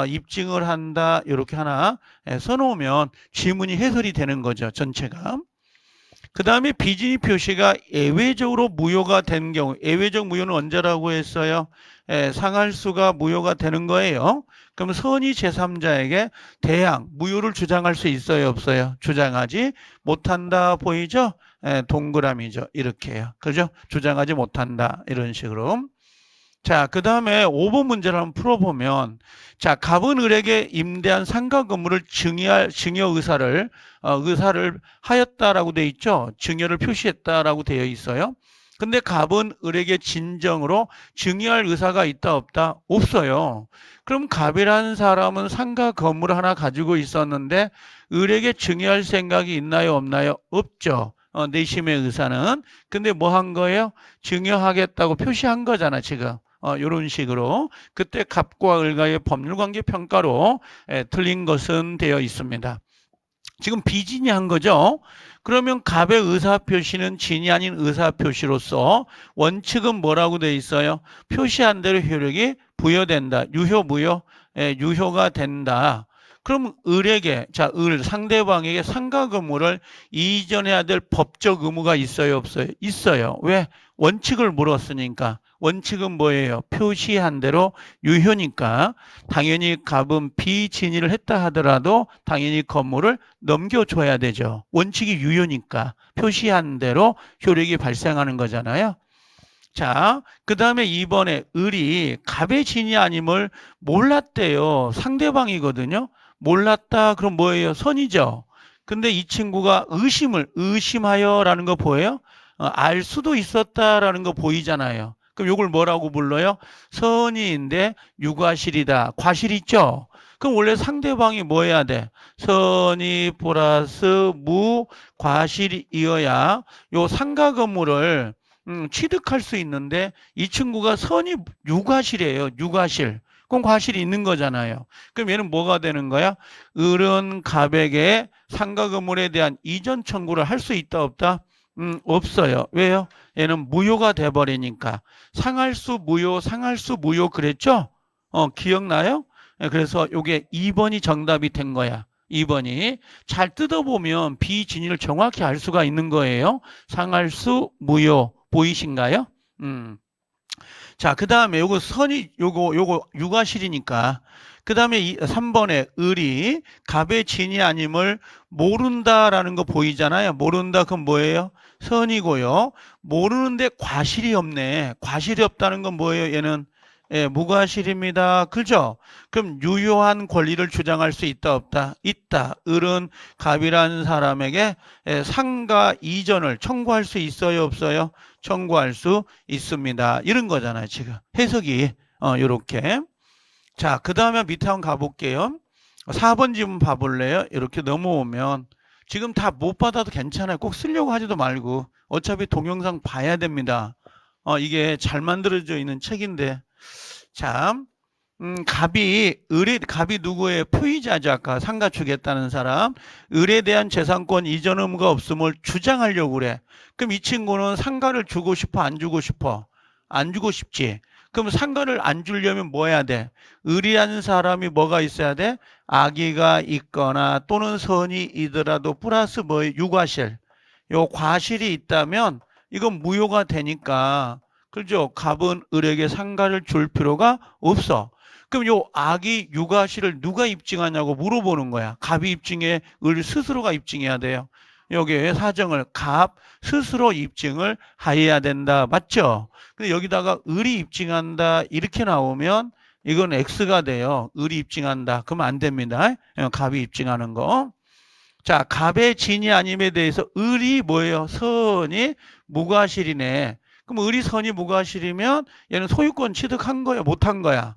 S1: 입증을 한다. 이렇게 하나 써놓으면 지문이 해설이 되는 거죠. 전체가. 그 다음에 비진이 표시가 예외적으로 무효가 된 경우, 예외적 무효는 언제라고 했어요? 상할수가 무효가 되는 거예요. 그럼 선의 제3자에게 대항, 무효를 주장할 수 있어요, 없어요? 주장하지 못한다 보이죠? 동그라미죠. 이렇게요. 그죠? 주장하지 못한다. 이런 식으로. 자, 그 다음에 5번 문제를 한번 풀어보면, 자, 갑은 을에게 임대한 상가 건물을 증여 의사를 하였다라고 되어 있죠. 증여를 표시했다라고 되어 있어요. 근데 갑은 을에게 진정으로 증여할 의사가 있다 없다? 없어요. 그럼 갑이라는 사람은 상가 건물 하나 가지고 있었는데 을에게 증여할 생각이 있나요 없나요? 없죠. 내심의 의사는. 근데 뭐 한 거예요? 증여하겠다고 표시한 거잖아 지금. 이런 식으로 그때 갑과 을과의 법률관계 평가로 틀린 것은 되어 있습니다. 지금 비진이 한 거죠. 그러면 갑의 의사표시는 진이 아닌 의사표시로서 원칙은 뭐라고 되어 있어요? 표시한 대로 효력이 부여된다. 유효, 무효? 유효가 된다. 그럼 을에게, 상대방에게 상가 건물을 이전해야 될 법적 의무가 있어요, 없어요? 있어요. 왜? 원칙을 물었으니까. 원칙은 뭐예요? 표시한 대로 유효니까 당연히 갑은 비진위를 했다 하더라도 당연히 건물을 넘겨줘야 되죠. 원칙이 유효니까 표시한 대로 효력이 발생하는 거잖아요. 자, 그 다음에 이번에 을이 갑의 진이 아님을 몰랐대요. 상대방이거든요. 몰랐다 그럼 뭐예요? 선이죠. 근데 이 친구가 의심하여라는 거 보여요? 알 수도 있었다라는 거 보이잖아요. 그럼 이걸 뭐라고 불러요? 선의인데 유과실이다. 과실 있죠? 그럼 원래 상대방이 뭐 해야 돼? 선의 플러스 무 과실이어야 요 상가 건물을 취득할 수 있는데 이 친구가 선이 유과실이에요. 유과실. 그럼 과실이 있는 거잖아요. 그럼 얘는 뭐가 되는 거야? 을은 갑에게 상가 건물에 대한 이전 청구를 할 수 있다 없다? 없어요. 왜요? 얘는 무효가 돼버리니까. 상할수 무효, 상할수 무효 그랬죠? 기억나요? 예, 그래서 요게 2번이 정답이 된 거야. 2번이. 잘 뜯어보면 비진위를 정확히 알 수가 있는 거예요. 상할수 무효. 보이신가요? 자, 그 다음에 요거 선이, 요거 유과실이니까. 그 다음에 3번에 을이 갑의 진이 아님을 모른다라는 거 보이잖아요. 모른다, 그건 뭐예요? 선이고요. 모르는데 과실이 없네. 과실이 없다는 건 뭐예요? 얘는 예, 무과실입니다. 그죠? 그럼 유효한 권리를 주장할 수 있다, 없다? 있다. 을은 갑이라는 사람에게 상가 이전을 청구할 수 있어요, 없어요? 청구할 수 있습니다. 이런 거잖아요, 지금. 해석이 요렇게. 자, 그 다음에 밑에 한번 가볼게요. 4번 지문 봐볼래요? 이렇게 넘어오면 지금 다 못 받아도 괜찮아요. 꼭 쓰려고 하지도 말고 어차피 동영상 봐야 됩니다. 이게 잘 만들어져 있는 책인데 자, 갑이 누구의 표의자죠? 아까 상가 주겠다는 사람. 을에 대한 재산권 이전 의무가 없음을 주장하려고 그래. 그럼 이 친구는 상가를 주고 싶어, 안 주고 싶어? 안 주고 싶지. 그럼 상가를 안 주려면 뭐 해야 돼? 을이라는 사람이 뭐가 있어야 돼? 악의가 있거나 또는 선이이더라도 플러스 뭐 유과실. 요 과실이 있다면 이건 무효가 되니까 그죠? 갑은 을에게 상가를 줄 필요가 없어. 그럼 요 악의 유과실을 누가 입증하냐고 물어보는 거야. 갑이 입증해, 을 스스로가 입증해야 돼요. 여기에 사정을 갑 스스로 입증을 하여야 된다. 맞죠? 근데 여기다가 을이 입증한다 이렇게 나오면 이건 X가 돼요. 을이 입증한다. 그러면 안 됩니다. 갑이 입증하는 거. 자, 갑의 진이 아님에 대해서 을이 뭐예요? 선이 무과실이네. 그럼 을이 선이 무과실이면 얘는 소유권 취득한 거야, 못한 거야?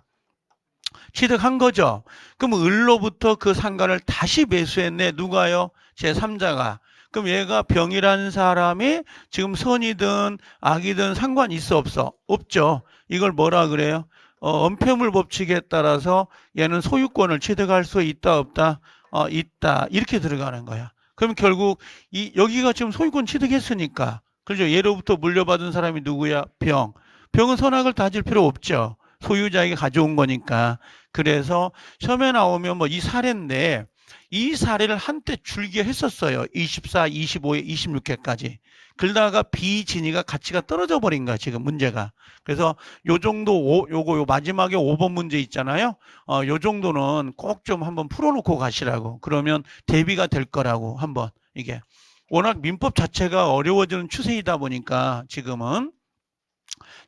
S1: 취득한 거죠. 그럼 을로부터 그 상가를 다시 매수했네. 누가요? 제3자가. 그럼 얘가 병이라는 사람이 지금 선이든 악이든 상관 있어 없어? 없죠. 이걸 뭐라 그래요? 언폐물 법칙에 따라서 얘는 소유권을 취득할 수 있다 없다? 있다. 이렇게 들어가는 거야. 그럼 결국 여기가 지금 소유권 취득했으니까 그죠? 얘로부터 물려받은 사람이 누구야? 병. 병은 선악을 따질 필요 없죠. 소유자에게 가져온 거니까. 그래서 시험에 나오면 뭐 이 사례인데 이 사례를 한때 줄기에 했었어요. 24, 25에 26회까지. 그러다가 비진위가 가치가 떨어져 버린 거야, 지금 문제가. 그래서 요 정도, 요 마지막에 5번 문제 있잖아요. 요 정도는 꼭 좀 한번 풀어놓고 가시라고. 그러면 대비가 될 거라고 한번 이게. 워낙 민법 자체가 어려워지는 추세이다 보니까 지금은.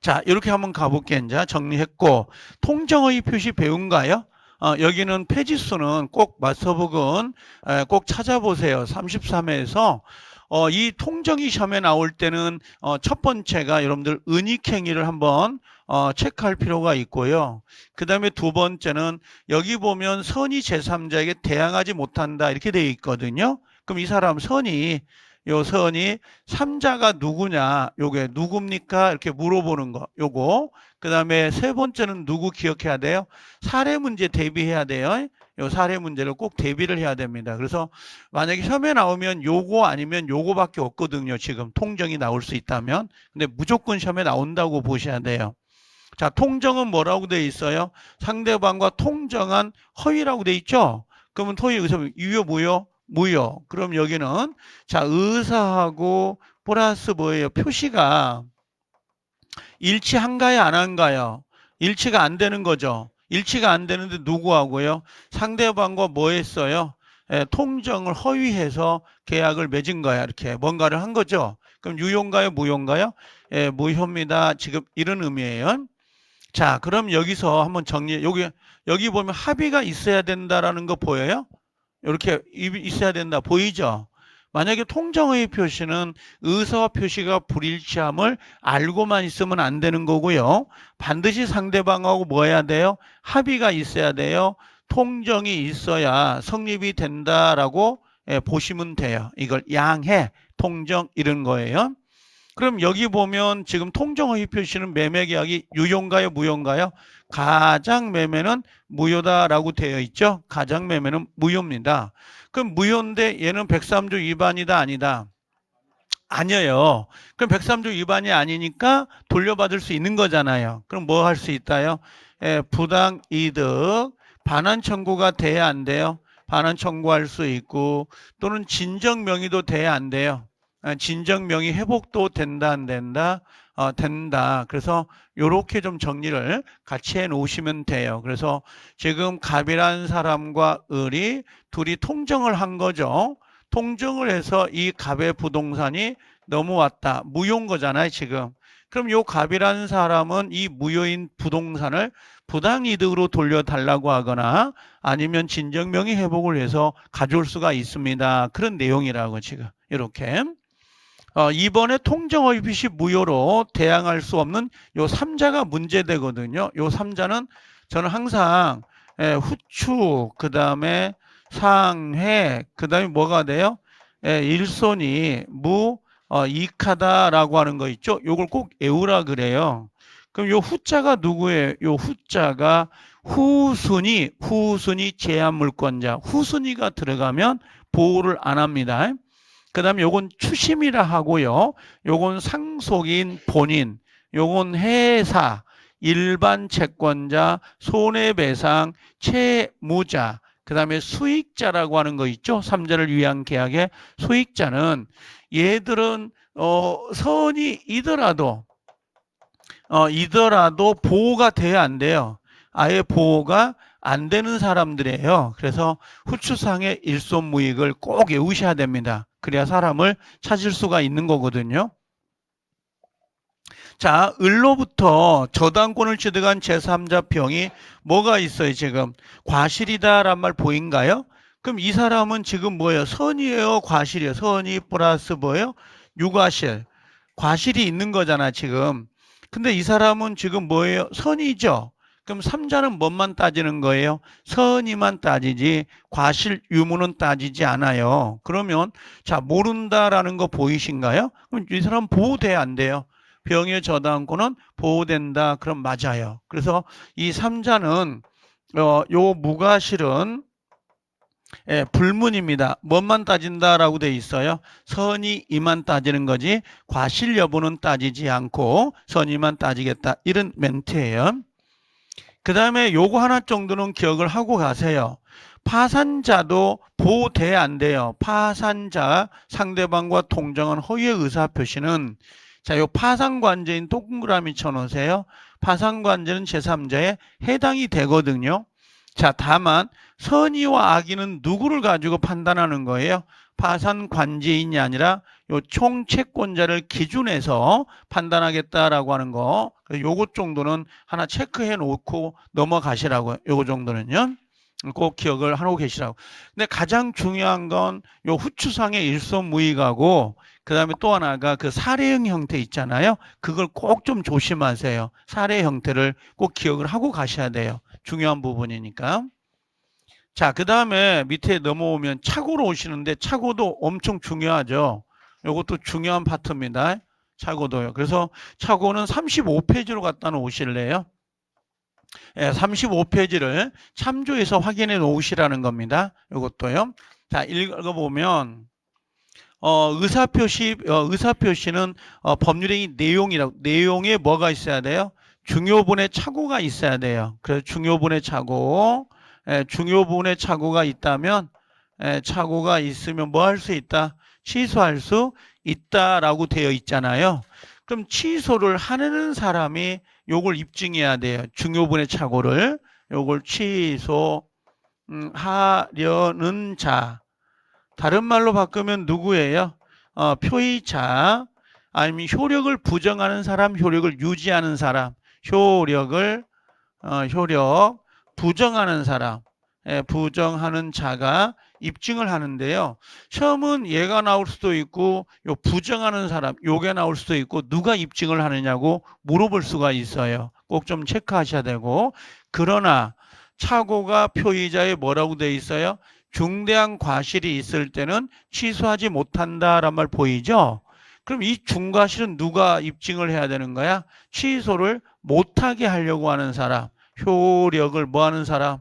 S1: 자, 이렇게 한번 가볼게요. 이제 정리했고, 통정의 표시 배운가요? 여기는 페이지수는 꼭 마스터북은 꼭 찾아보세요. 33회에서 이 통정이 시험에 나올 때는 첫 번째가 여러분들 은닉행위를 한번 체크할 필요가 있고요. 그 다음에 두 번째는 여기 보면 선이 제3자에게 대항하지 못한다 이렇게 되어 있거든요. 그럼 이 사람 선이 요 선이 3자가 누구냐, 요게 누굽니까? 이렇게 물어보는 거, 요거. 그 다음에 세 번째는 누구 기억해야 돼요? 사례 문제 대비해야 돼요. 요 사례 문제를 꼭 대비를 해야 됩니다. 그래서 만약에 시험에 나오면 요거 아니면 요거밖에 없거든요. 지금 통정이 나올 수 있다면. 근데 무조건 시험에 나온다고 보셔야 돼요. 자, 통정은 뭐라고 돼 있어요? 상대방과 통정한 허위라고 돼 있죠? 그러면 토의 의사 유효 무효? 무효. 그럼 여기는 자 의사하고 플러스 뭐예요? 표시가 일치한가요? 안 한가요? 일치가 안 되는 거죠. 일치가 안 되는데 누구하고요? 상대방과 뭐 했어요? 통정을 허위해서 계약을 맺은 거야. 이렇게 뭔가를 한 거죠. 그럼 유효인가요? 무효인가요? 무효입니다. 지금 이런 의미예요. 자, 그럼 여기서 한번 정리. 여기 보면 합의가 있어야 된다라는 거 보여요? 이렇게 있어야 된다. 보이죠? 만약에 통정의 표시는 의사 표시가 불일치함을 알고만 있으면 안 되는 거고요. 반드시 상대방하고 뭐 해야 돼요? 합의가 있어야 돼요. 통정이 있어야 성립이 된다라고 보시면 돼요. 이걸 양해, 통정 이런 거예요. 그럼 여기 보면 지금 통정허위 표시는 매매계약이 유효인가요, 무효인가요? 가장매매는 무효다라고 되어 있죠. 가장매매는 무효입니다. 그럼 무효인데 얘는 103조 위반이다, 아니다? 아니에요. 그럼 103조 위반이 아니니까 돌려받을 수 있는 거잖아요. 그럼 뭐 할 수 있다요? 부당이득 반환 청구가 돼야 안 돼요? 반환 청구할 수 있고, 또는 진정명의도 돼야 안 돼요? 진정명의 회복도 된다, 안 된다? 된다. 그래서 요렇게 좀 정리를 같이 해 놓으시면 돼요. 그래서 지금 갑이란 사람과 을이 둘이 통정을 한 거죠. 통정을 해서 이 갑의 부동산이 넘어왔다. 무효인 거잖아요, 지금. 그럼 요 갑이라는 사람은 이 무효인 부동산을 부당이득으로 돌려달라고 하거나 아니면 진정명의 회복을 해서 가져올 수가 있습니다. 그런 내용이라고 지금 이렇게. 이번에 통정허위 표시 무효로 대항할 수 없는 요 3자가 문제되거든요. 요 3자는 저는 항상 후추, 그 다음에 상회, 그 다음에 뭐가 돼요? 일손이 이익하다라고 하는 거 있죠? 요걸 꼭 외우라 그래요. 그럼 요 후자가 누구예요? 요 후자가 후순위 제한물권자. 후순위가 들어가면 보호를 안 합니다. 그 다음에 요건 추심이라 하고요. 요건 상속인 본인, 요건 회사, 일반 채권자, 손해배상, 채무자, 그 다음에 수익자라고 하는 거 있죠. 3자를 위한 계약의 수익자는 얘들은 선이 이더라도 보호가 돼야 안 돼요. 아예 보호가 안 되는 사람들이에요. 그래서 후추상의 일손무익을 꼭 외우셔야 됩니다. 그래야 사람을 찾을 수가 있는 거거든요. 자, 을로부터 저당권을 취득한 제3자 병이 뭐가 있어요, 지금? 과실이다란 말 보인가요? 그럼 이 사람은 지금 뭐예요? 선이에요, 과실이에요? 선이 플러스 뭐예요? 유과실. 과실이 있는 거잖아, 지금. 근데 이 사람은 지금 뭐예요? 선이죠. 그럼 3자는 뭐만 따지는 거예요? 선의만 따지지 과실 유무는 따지지 않아요. 그러면 자, 모른다라는 거 보이신가요? 그럼 이 사람 보호돼야 안 돼요. 병의 저당권은 보호된다. 그럼 맞아요. 그래서 이 3자는 요 무과실은 불문입니다. 뭐만 따진다라고 돼 있어요? 선의이만 따지는 거지 과실 여부는 따지지 않고 선의만 따지겠다. 이런 멘트예요. 그 다음에 요거 하나 정도는 기억을 하고 가세요. 파산자도 보호돼야 안 돼요. 파산자 상대방과 통정한 허위의 의사표시는 자, 요 파산관제인 동그라미 쳐놓으세요. 파산관제는 제3자에 해당이 되거든요. 자, 다만 선의와 악의는 누구를 가지고 판단하는 거예요? 파산관제인이 아니라 요 총채권자를 기준해서 판단하겠다라고 하는 거. 요거 정도는 하나 체크해 놓고 넘어가시라고요. 요거 정도는요. 꼭 기억을 하고 계시라고. 근데 가장 중요한 건 요 후추상의 일손무익하고 그 다음에 또 하나가 그 사례형 형태 있잖아요. 그걸 꼭 좀 조심하세요. 사례 형태를 꼭 기억을 하고 가셔야 돼요. 중요한 부분이니까. 자, 그 다음에 밑에 넘어오면 차고로 오시는데 차고도 엄청 중요하죠. 이것도 중요한 파트입니다. 차고도요. 그래서 차고는 35페이지로 갖다 놓으실래요? 35페이지를 참조해서 확인해 놓으시라는 겁니다. 이것도요. 자, 읽어보면 의사표시는 법률행위 내용이라고, 내용에 뭐가 있어야 돼요? 중요분의 착오가 있어야 돼요. 그래서 중요분의 착오, 중요분의 착오가 있다면, 착오가 있으면 뭐 할 수 있다? 취소할 수 있다라고 되어 있잖아요. 그럼 취소를 하는 사람이 요걸 입증해야 돼요. 중요분의 착오를. 요걸 취소하려는 자. 다른 말로 바꾸면 누구예요? 표의자, 아니면 효력을 부정하는 사람, 효력을 유지하는 사람, 효력 부정하는 사람, 부정하는 자가 입증을 하는데요. 처음은 얘가 나올 수도 있고, 요 부정하는 사람, 요게 나올 수도 있고, 누가 입증을 하느냐고 물어볼 수가 있어요. 꼭 좀 체크하셔야 되고, 그러나 착오가 표의자에 뭐라고 돼 있어요? 중대한 과실이 있을 때는 취소하지 못한다란 말 보이죠? 그럼 이 중과실은 누가 입증을 해야 되는 거야? 취소를 못하게 하려고 하는 사람, 효력을 뭐 하는 사람?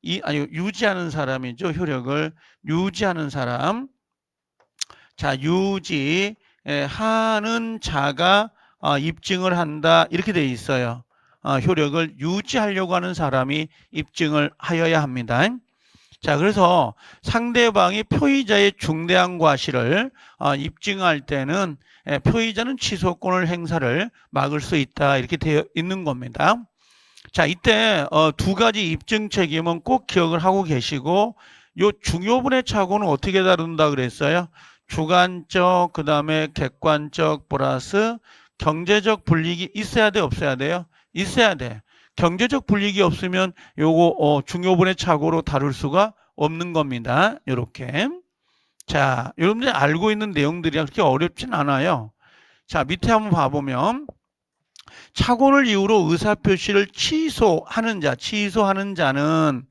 S1: 유지하는 사람이죠. 효력을 유지하는 사람. 자, 유지하는 자가 입증을 한다. 이렇게 돼 있어요. 효력을 유지하려고 하는 사람이 입증을 하여야 합니다. 자, 그래서 상대방이 표의자의 중대한 과실을 입증할 때는 표의자는 취소권을 행사를 막을 수 있다. 이렇게 되어 있는 겁니다. 자, 이때 두 가지 입증 책임은 꼭 기억을 하고 계시고, 요 중요분의 착오는 어떻게 다룬다 그랬어요? 주관적, 그 다음에 객관적 플러스 경제적 불이익이 있어야 돼, 없어야 돼요? 있어야 돼. 경제적 불이익이 없으면 요거 중요분의 착오로 다룰 수가 없는 겁니다. 요렇게. 자, 여러분들이 알고 있는 내용들이 그렇게 어렵진 않아요. 자, 밑에 한번 봐보면 착오를 이유로 의사표시를 취소하는 자는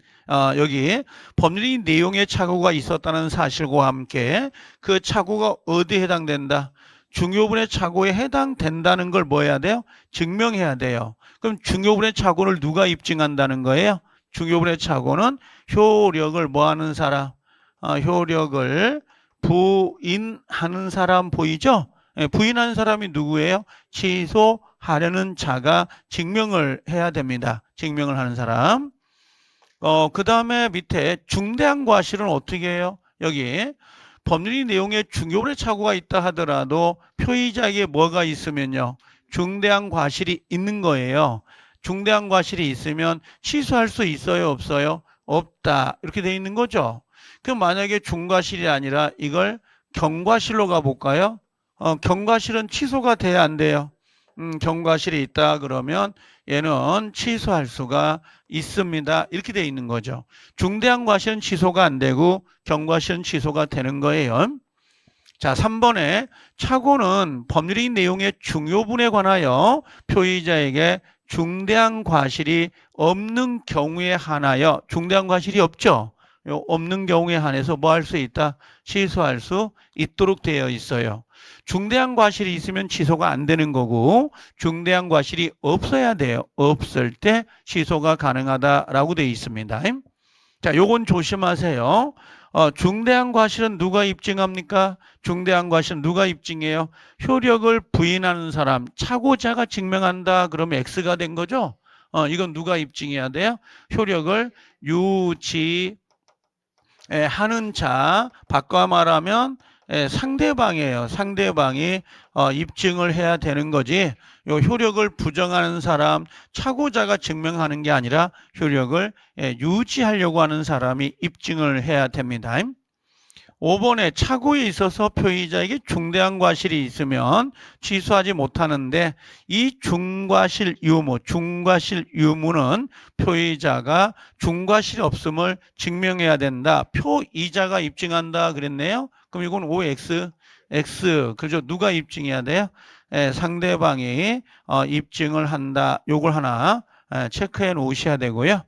S1: 여기 법률인 내용의 착오가 있었다는 사실과 함께 그 착오가 어디에 해당된다? 중요분의 착오에 해당된다는 걸 뭐 해야 돼요? 증명해야 돼요. 그럼 중요분의 착오를 누가 입증한다는 거예요? 중요분의 착오는 효력을 뭐 하는 사람? 효력을 부인하는 사람 보이죠? 부인하는 사람이 누구예요? 취소하려는 자가 증명을 해야 됩니다. 증명을 하는 사람. 그 다음에 밑에 중대한 과실은 어떻게 해요? 여기 법률의 내용에 중요분의 착오가 있다 하더라도 표의자에게 뭐가 있으면요? 중대한 과실이 있는 거예요. 중대한 과실이 있으면 취소할 수 있어요? 없어요? 없다. 이렇게 돼 있는 거죠. 그럼 만약에 중과실이 아니라 이걸 경과실로 가볼까요? 경과실은 취소가 돼야 안 돼요. 경과실이 있다 그러면 얘는 취소할 수가 있습니다. 이렇게 돼 있는 거죠. 중대한 과실은 취소가 안 되고 경과실은 취소가 되는 거예요. 자, 3번에 착오는 법률의 내용의 중요분에 관하여 표의자에게 중대한 과실이 없는 경우에 한하여 중대한 과실이 없죠. 없는 경우에 한해서 뭐 할 수 있다? 취소할 수 있도록 되어 있어요. 중대한 과실이 있으면 취소가 안 되는 거고 중대한 과실이 없어야 돼요. 없을 때 취소가 가능하다라고 되어 있습니다. 자, 요건 조심하세요. 중대한 과실은 누가 입증합니까? 중대한 과실은 누가 입증해요? 효력을 부인하는 사람, 착오자가 증명한다 그러면 X가 된 거죠? 이건 누가 입증해야 돼요? 효력을 유지하는 자, 바꿔 말하면 상대방이에요. 상대방이 입증을 해야 되는 거지. 요 효력을 부정하는 사람, 착오자가 증명하는 게 아니라 효력을 유지하려고 하는 사람이 입증을 해야 됩니다. 5번에 착오에 있어서 표의자에게 중대한 과실이 있으면 취소하지 못하는데 이 중과실 유무는 표의자가 중과실이 없음을 증명해야 된다. 표의자가 입증한다 그랬네요. 그럼 이건 OX, X. 그죠? 누가 입증해야 돼요? 상대방이 입증을 한다. 요걸 하나 체크해 놓으셔야 되고요.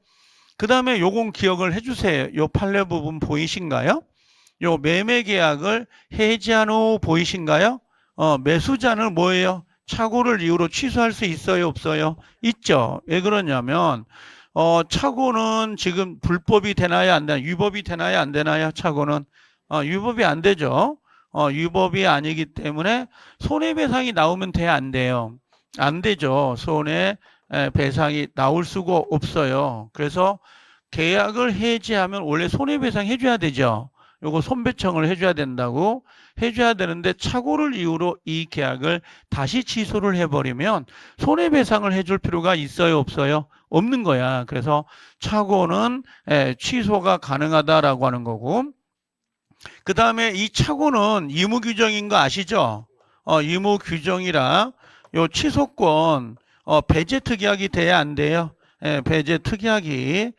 S1: 그 다음에 요건 기억을 해주세요. 요 판례 부분 보이신가요? 요 매매 계약을 해지한 후 보이신가요? 매수자는 뭐예요? 착오를 이유로 취소할 수 있어요? 없어요? 있죠. 왜 그러냐면 착오는 지금 불법이 되나요? 안 되나요? 유법이 되나요? 안 되나요? 착오는 유법이 안 되죠. 유법이 아니기 때문에 손해배상이 나오면 돼야 안 돼요. 안 되죠. 손해배상이 나올 수가 없어요. 그래서 계약을 해지하면 원래 손해배상 해줘야 되죠. 요거 손배청을 해줘야 된다고 해줘야 되는데 착오를 이유로 이 계약을 다시 취소를 해버리면 손해배상을 해줄 필요가 있어요? 없어요? 없는 거야. 그래서 착오는 취소가 가능하다라고 하는 거고 그 다음에 이 착오는 의무규정인 거 아시죠? 의무규정이라 요 취소권 배제특약이 돼야 안 돼요? 배제특약이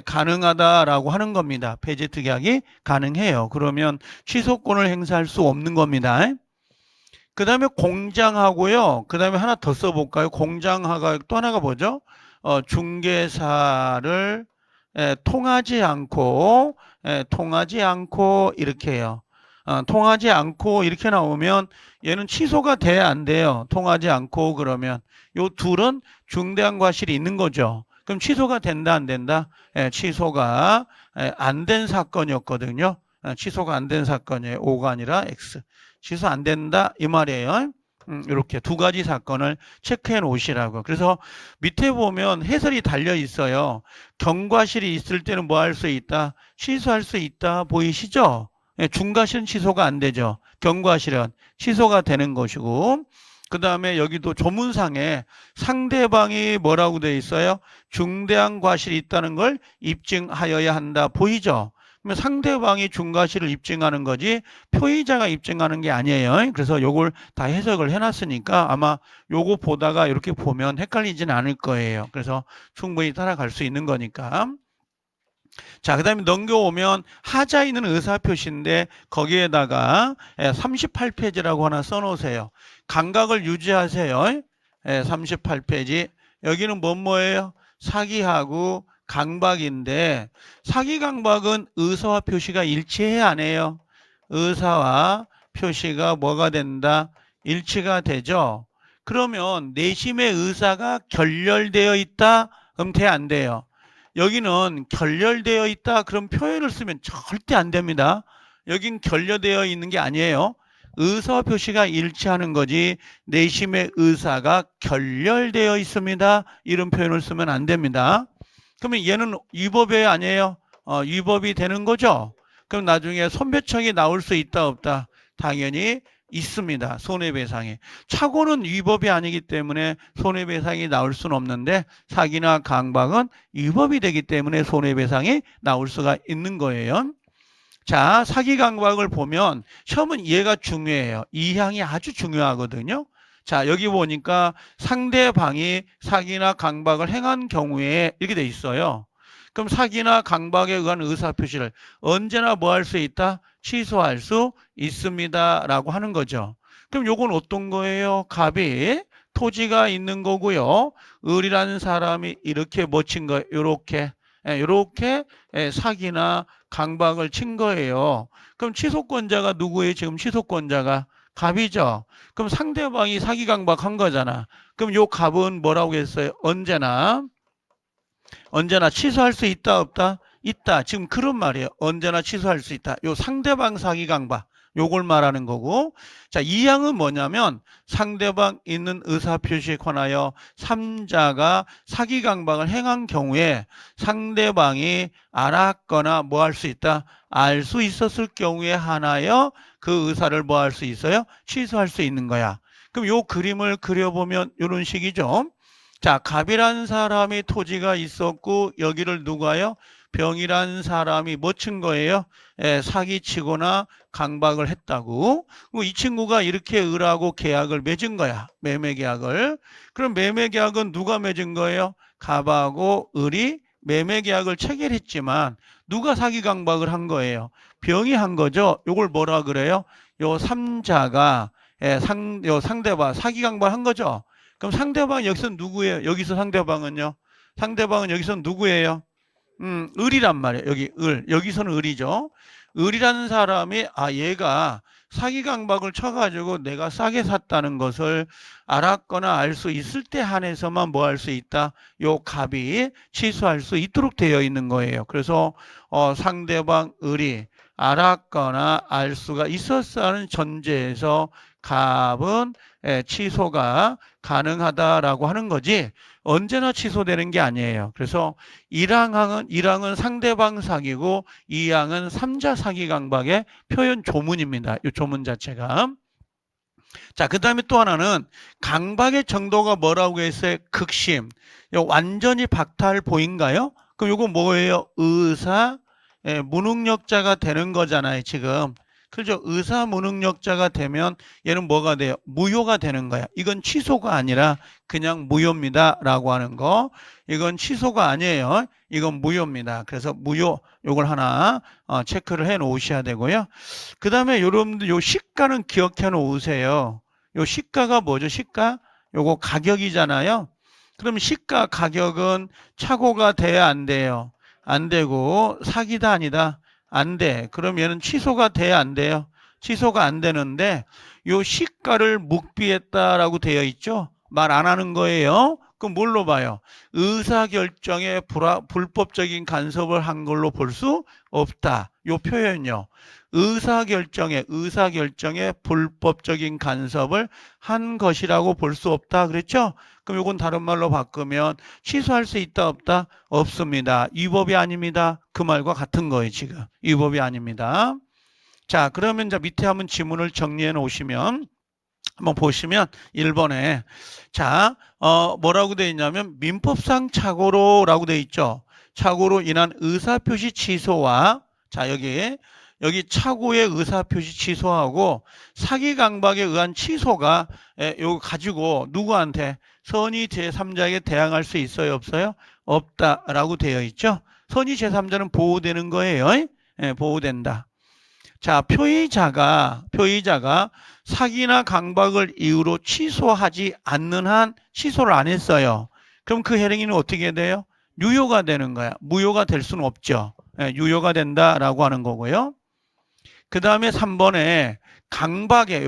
S1: 가능하다라고 하는 겁니다. 배제특약이 가능해요. 그러면 취소권을 행사할 수 없는 겁니다. 그 다음에 공장하고요. 그 다음에 하나 더 써볼까요? 공장하가 또 하나가 뭐죠? 중개사를 통하지 않고 이렇게 해요. 통하지 않고 이렇게 나오면 얘는 취소가 돼, 안 돼요? 통하지 않고 그러면 요 둘은 중대한 과실이 있는 거죠. 그럼 취소가 된다, 안 된다? 취소가 안 된 사건이었거든요. 취소가 안 된 사건이에요. O가 아니라 X. 취소 안 된다 이 말이에요. 이렇게 두 가지 사건을 체크해 놓으시라고. 그래서 밑에 보면 해설이 달려 있어요. 경과실이 있을 때는 뭐 할 수 있다? 취소할 수 있다. 보이시죠? 중과실은 취소가 안 되죠. 경과실은 취소가 되는 것이고, 그 다음에 여기도 조문상에 상대방이 뭐라고 되어 있어요? 중대한 과실이 있다는 걸 입증하여야 한다. 보이죠? 그러면 상대방이 중과실을 입증하는 거지 표의자가 입증하는 게 아니에요. 그래서 요걸 다 해석을 해놨으니까 아마 요거 보다가 이렇게 보면 헷갈리지는 않을 거예요. 그래서 충분히 따라갈 수 있는 거니까. 자, 그 다음에 넘겨오면 하자 있는 의사표시인데 거기에다가 38페이지라고 하나 써놓으세요. 감각을 유지하세요. 38페이지. 여기는 뭐예요? 사기하고 강박인데 사기 강박은 의사와 표시가 일치해야 안 해요. 의사와 표시가 뭐가 된다? 일치가 되죠. 그러면 내심의 의사가 결렬되어 있다? 그럼 돼, 안 돼요? 여기는 결렬되어 있다 그런 표현을 쓰면 절대 안 됩니다. 여긴 결렬되어 있는 게 아니에요. 의사 표시가 일치하는 거지 내심의 의사가 결렬되어 있습니다. 이런 표현을 쓰면 안 됩니다. 그러면 얘는 위법이 아니에요. 위법이 되는 거죠. 그럼 나중에 손배청이 나올 수 있다 없다? 당연히 있습니다. 손해배상이. 착오는 위법이 아니기 때문에 손해배상이 나올 수는 없는데 사기나 강박은 위법이 되기 때문에 손해배상이 나올 수가 있는 거예요. 자, 사기 강박을 보면 시험은 이해가 중요해요. 이항이 아주 중요하거든요. 자, 여기 보니까 상대방이 사기나 강박을 행한 경우에 이렇게 돼 있어요. 그럼 사기나 강박에 의한 의사표시를 언제나 뭐 할 수 있다? 취소할 수 있습니다. 라고 하는 거죠. 그럼 요건 어떤 거예요? 갑이 토지가 있는 거고요. 을이라는 사람이 이렇게 뭐 친 거예요? 요렇게 사기나 강박을 친 거예요. 그럼 취소권자가 누구예요? 지금 취소권자가 갑이죠. 그럼 상대방이 사기 강박한 거잖아. 그럼 요 갑은 뭐라고 했어요? 언제나 취소할 수 있다 없다? 있다. 지금 그런 말이에요. 언제나 취소할 수 있다. 요 상대방 사기 강박. 요걸 말하는 거고. 자, 이 항은 뭐냐면 상대방 있는 의사표시에 관하여 3자가 사기 강박을 행한 경우에 상대방이 알았거나 뭐 할 수 있다? 알 수 있었을 경우에 한하여 그 의사를 뭐 할 수 있어요? 취소할 수 있는 거야. 그럼 요 그림을 그려보면 이런 식이죠. 자, 갑이라는 사람이 토지가 있었고 여기를 누가요? 병이라는 사람이 뭐 친 거예요? 사기치거나 강박을 했다고. 이 친구가 이렇게 을하고 계약을 맺은 거야. 매매 계약을. 그럼 매매 계약은 누가 맺은 거예요? 갑하고 을이 매매 계약을 체결했지만 누가 사기 강박을 한 거예요? 병이 한 거죠. 요걸 뭐라 그래요? 요 3자가 요 상대방 사기 강박한 거죠. 그럼 상대방 여기서 누구예요? 여기서 상대방은요? 상대방은 여기서 누구예요? 을이란 말이에요. 여기 을. 여기서는 을이죠. 을이라는 사람이 얘가 사기 강박을 쳐가지고 내가 싸게 샀다는 것을 알았거나 알 수 있을 때 한해서만 뭐 할 수 있다? 요 갑이 취소할 수 있도록 되어 있는 거예요. 그래서 상대방 을이 알았거나 알 수가 있었다는 전제에서 갑은 취소가 가능하다라고 하는 거지 언제나 취소되는 게 아니에요. 그래서 1항은 상대방 사기고 2항은 3자 사기 강박의 표현 조문입니다. 이 조문 자체가. 자, 그 다음에 또 하나는 강박의 정도가 뭐라고 했어요? 극심. 완전히 박탈 보인가요? 그럼 이거 뭐예요? 의사 무능력자가 되는 거잖아요, 지금. 그렇죠? 의사 무능력자가 되면 얘는 뭐가 돼요? 무효가 되는 거야. 이건 취소가 아니라 그냥 무효입니다. 라고 하는 거. 이건 취소가 아니에요. 이건 무효입니다. 그래서 무효, 요걸 하나 체크를 해 놓으셔야 되고요. 그 다음에 여러분들 요 시가는 기억해 놓으세요. 요 시가가 뭐죠? 시가? 요거 가격이잖아요. 그럼 시가 가격은 착오가 돼야 안 돼요? 안 되고 사기다 아니다? 안 돼. 그럼 얘는 취소가 돼야 안 돼요? 취소가 안 되는데 요 시가를 묵비했다라고 되어 있죠? 말 안 하는 거예요. 그럼 뭘로 봐요? 의사결정에 불법적인 간섭을 한 걸로 볼 수 없다. 요 표현요. 의사결정에 불법적인 간섭을 한 것이라고 볼 수 없다. 그랬죠? 그럼 이건 다른 말로 바꾸면 취소할 수 있다 없다? 없습니다. 위법이 아닙니다. 그 말과 같은 거예요, 지금. 위법이 아닙니다. 자, 그러면 이제 밑에 한번 지문을 정리해 놓으시면 한번 보시면 1번에 자, 뭐라고 되어 있냐면 민법상 착오로라고 되어 있죠. 착오로 인한 의사표시 취소와 자, 여기 착오의 의사표시 취소하고 사기 강박에 의한 취소가 요거 가지고 누구한테 선의 제3자에게 대항할 수 있어요, 없어요? 없다라고 되어 있죠. 선의 제3자는 보호되는 거예요. 보호된다. 자, 표의자가 사기나 강박을 이유로 취소하지 않는 한 취소를 안 했어요. 그럼 그 해령이는 어떻게 돼요? 유효가 되는 거야. 무효가 될 수는 없죠. 유효가 된다라고 하는 거고요. 그 다음에 3번에 강박에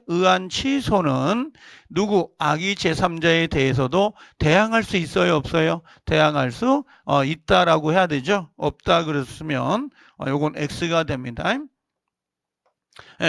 S1: 의한 취소는 누구? 악의 제3자에 대해서도 대항할 수 있어요, 없어요? 대항할 수 있다라고 해야 되죠. 없다 그랬으면 요건 X가 됩니다.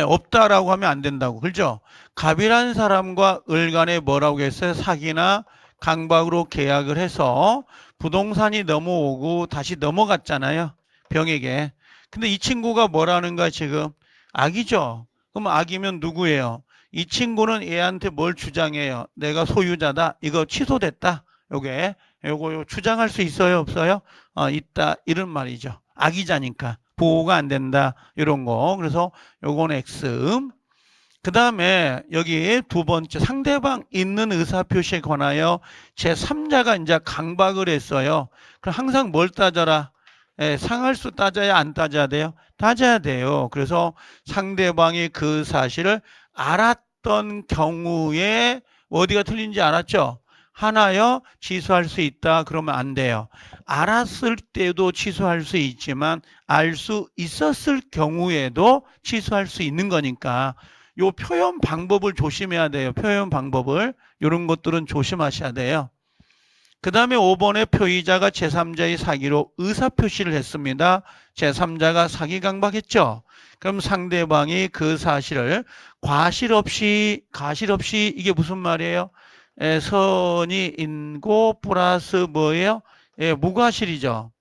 S1: 없다라고 하면 안 된다고. 그렇죠? 갑이라는 사람과 을 간에 뭐라고 했어요? 사기나 강박으로 계약을 해서 부동산이 넘어오고 다시 넘어갔잖아요. 병에게. 근데 이 친구가 뭐라는가 지금? 악이죠. 그럼 악이면 누구예요? 이 친구는 얘한테 뭘 주장해요? 내가 소유자다. 이거 취소됐다. 요거 주장할 수 있어요, 없어요? 있다. 이런 말이죠. 악이자니까. 보호가 안 된다. 이런 거. 그래서 요건 X. 그 다음에 여기 두 번째 상대방 있는 의사표시에 관하여 제3자가 이제 강박을 했어요. 그럼 항상 뭘 따져라? 상할수 따져야 안 따져야 돼요? 따져야 돼요. 그래서 상대방이 그 사실을 알았던 경우에 어디가 틀린지 알았죠? 하나요? 취소할 수 있다. 그러면 안 돼요. 알았을 때도 취소할 수 있지만 알 수 있었을 경우에도 취소할 수 있는 거니까 요 표현 방법을 조심해야 돼요. 표현 방법을. 이런 것들은 조심하셔야 돼요. 그 다음에 5번에 표의자가 제3자의 사기로 의사표시를 했습니다. 제3자가 사기 강박했죠. 그럼 상대방이 그 사실을 과실 없이 이게 무슨 말이에요? 선이 인고 플러스 뭐예요? 무과실이죠.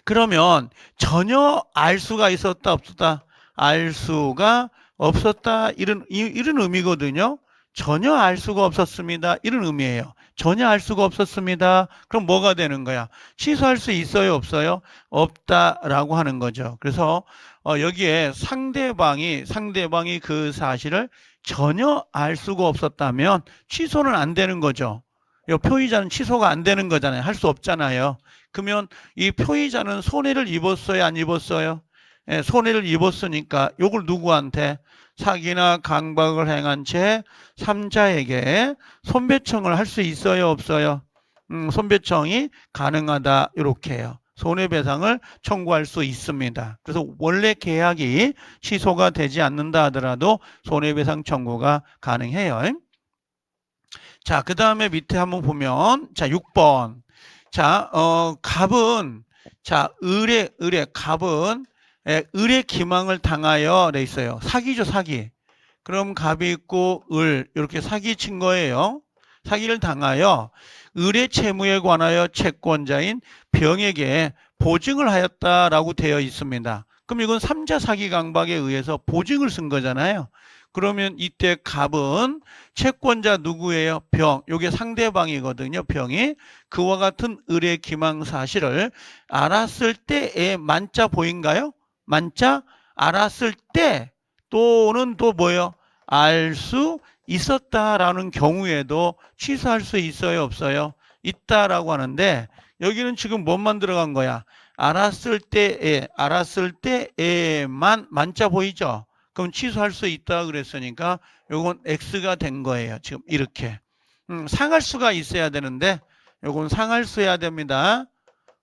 S1: 그러면 전혀 알 수가 있었다 없었다? 알 수가 없었다 이런 의미거든요. 전혀 알 수가 없었습니다. 이런 의미예요. 전혀 알 수가 없었습니다. 그럼 뭐가 되는 거야? 취소할 수 있어요, 없어요? 없다라고 하는 거죠. 그래서 여기에 상대방이 그 사실을 전혀 알 수가 없었다면 취소는 안 되는 거죠. 이 표의자는 취소가 안 되는 거잖아요. 할 수 없잖아요. 그러면 이 표의자는 손해를 입었어요, 안 입었어요? 손해를 입었으니까 요걸 누구한테? 사기나 강박을 행한 채 3자에게 손배청을 할 수 있어요, 없어요? 손배청이 가능하다 이렇게 해요. 손해배상을 청구할 수 있습니다. 그래서 원래 계약이 취소가 되지 않는다 하더라도 손해배상 청구가 가능해요. 자, 그 다음에 밑에 한번 보면 자 6번 자, 갑은 자, 갑은 을의 기망을 당하여 돼 있어요. 사기죠, 사기. 그럼 갑이 있고 을 이렇게 사기 친 거예요. 사기를 당하여 을의 채무에 관하여 채권자인 병에게 보증을 하였다라고 되어 있습니다. 그럼 이건 3자 사기 강박에 의해서 보증을 쓴 거잖아요. 그러면 이때 갑은 채권자 누구예요? 병. 요게 상대방이거든요. 병이. 그와 같은 을의 기망 사실을 알았을 때에 만자 보인가요? 만자 알았을 때 또는 또 뭐예요? 알 수 있었다라는 경우에도 취소할 수 있어요, 없어요? 있다라고 하는데 여기는 지금 뭐만 들어간 거야? 알았을 때에만 만자 보이죠? 그럼 취소할 수 있다 그랬으니까 요건 X가 된 거예요. 지금 이렇게. 상할수가 있어야 되는데 요건 상할수여야 됩니다.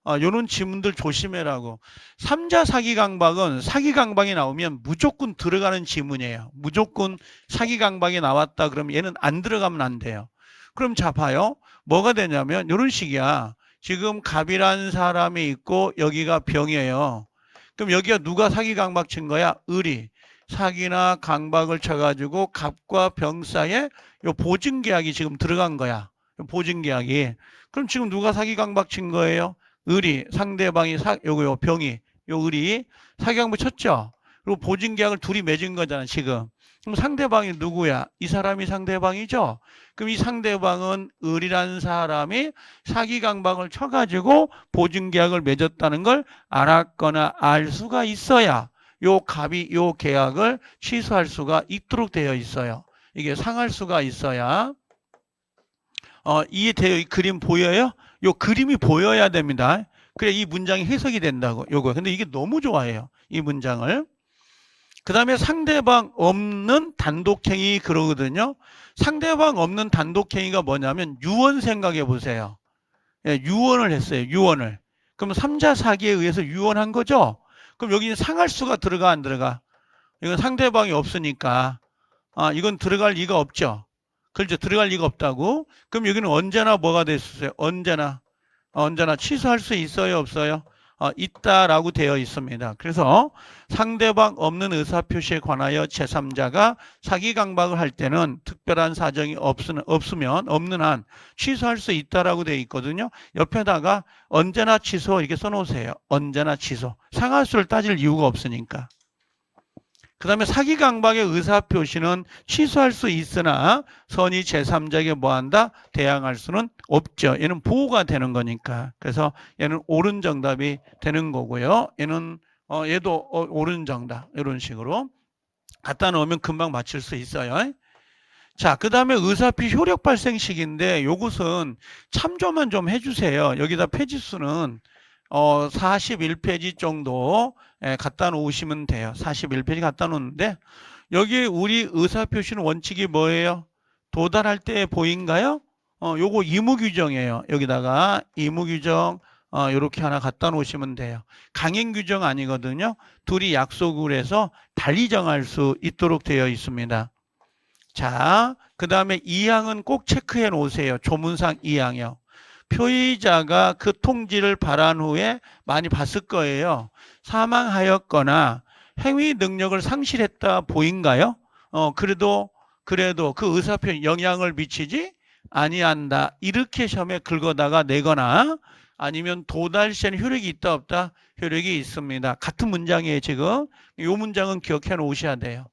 S1: 요런 지문들 조심해라고. 삼자 사기강박은 사기강박이 나오면 무조건 들어가는 지문이에요. 무조건 사기강박이 나왔다 그러면 얘는 안 들어가면 안 돼요. 그럼 자 봐요. 뭐가 되냐면 요런 식이야. 지금 갑이라는 사람이 있고 여기가 병이에요. 그럼 여기가 누가 사기강박 친 거야? 을이. 사기나 강박을 쳐가지고 갑과 병 사이에 요 보증계약이 지금 들어간 거야. 요 보증계약이. 그럼 지금 누가 사기강박 친 거예요? 을이. 상대방이 요거 병이. 요 을이 사기강박 쳤죠? 그리고 보증계약을 둘이 맺은 거잖아 지금. 그럼 상대방이 누구야? 이 사람이 상대방이죠? 그럼 이 상대방은 을이라는 사람이 사기강박을 쳐가지고 보증계약을 맺었다는 걸 알았거나 알 수가 있어야 요 갑이 요 계약을 취소할 수가 있도록 되어 있어요. 이게 상할 수가 있어야. 이해돼요? 이 그림 보여요? 요 그림이 보여야 됩니다. 그래 이 문장이 해석이 된다고 요거. 근데 이게 너무 좋아해요. 이 문장을. 그 다음에 상대방 없는 단독행위 그러거든요. 상대방 없는 단독행위가 뭐냐면 유언 생각해 보세요. 예, 유언을 했어요. 유언을. 그럼 삼자 사기에 의해서 유언한 거죠. 그럼 여기는 상할 수가 들어가 안 들어가? 이건 상대방이 없으니까 이건 들어갈 리가 없죠. 그렇죠. 들어갈 리가 없다고. 그럼 여기는 언제나 뭐가 됐었어요? 언제나 취소할 수 있어요? 없어요? 있다라고 되어 있습니다. 그래서 상대방 없는 의사표시에 관하여 제3자가 사기강박을 할 때는 특별한 사정이 없으면 없는 한 취소할 수 있다라고 되어 있거든요. 옆에다가 언제나 취소 이렇게 써놓으세요. 언제나 취소. 상할수를 따질 이유가 없으니까. 그 다음에 사기강박의 의사표시는 취소할 수 있으나 선의 제3자에게 뭐한다? 대항할 수는 없죠. 얘는 보호가 되는 거니까. 그래서 얘는 옳은 정답이 되는 거고요. 얘도 옳은 정답. 이런 식으로 갖다 놓으면 금방 맞출 수 있어요. 자, 그 다음에 의사표시 효력 발생식인데 요것은 참조만 좀 해주세요. 여기다 페이지수는 41페이지 정도 갖다 놓으시면 돼요. 41페이지 갖다 놓는데 여기 우리 의사표시는 원칙이 뭐예요? 도달할 때 보인가요? 요거 의무규정이에요. 여기다가 의무규정 요렇게 하나 갖다 놓으시면 돼요. 강행규정 아니거든요. 둘이 약속을 해서 달리 정할 수 있도록 되어 있습니다. 자, 그 다음에 2항은 꼭 체크해 놓으세요. 조문상 2항이요. 표의자가 그 통지를 발한 후에 많이 봤을 거예요. 사망하였거나 행위 능력을 상실했다 보인가요? 그래도 그 의사표현 영향을 미치지 아니한다. 이렇게 시험에 긁어다가 내거나 아니면 도달시에는 효력이 있다 없다? 효력이 있습니다. 같은 문장이에요 지금. 이 문장은 기억해 놓으셔야 돼요.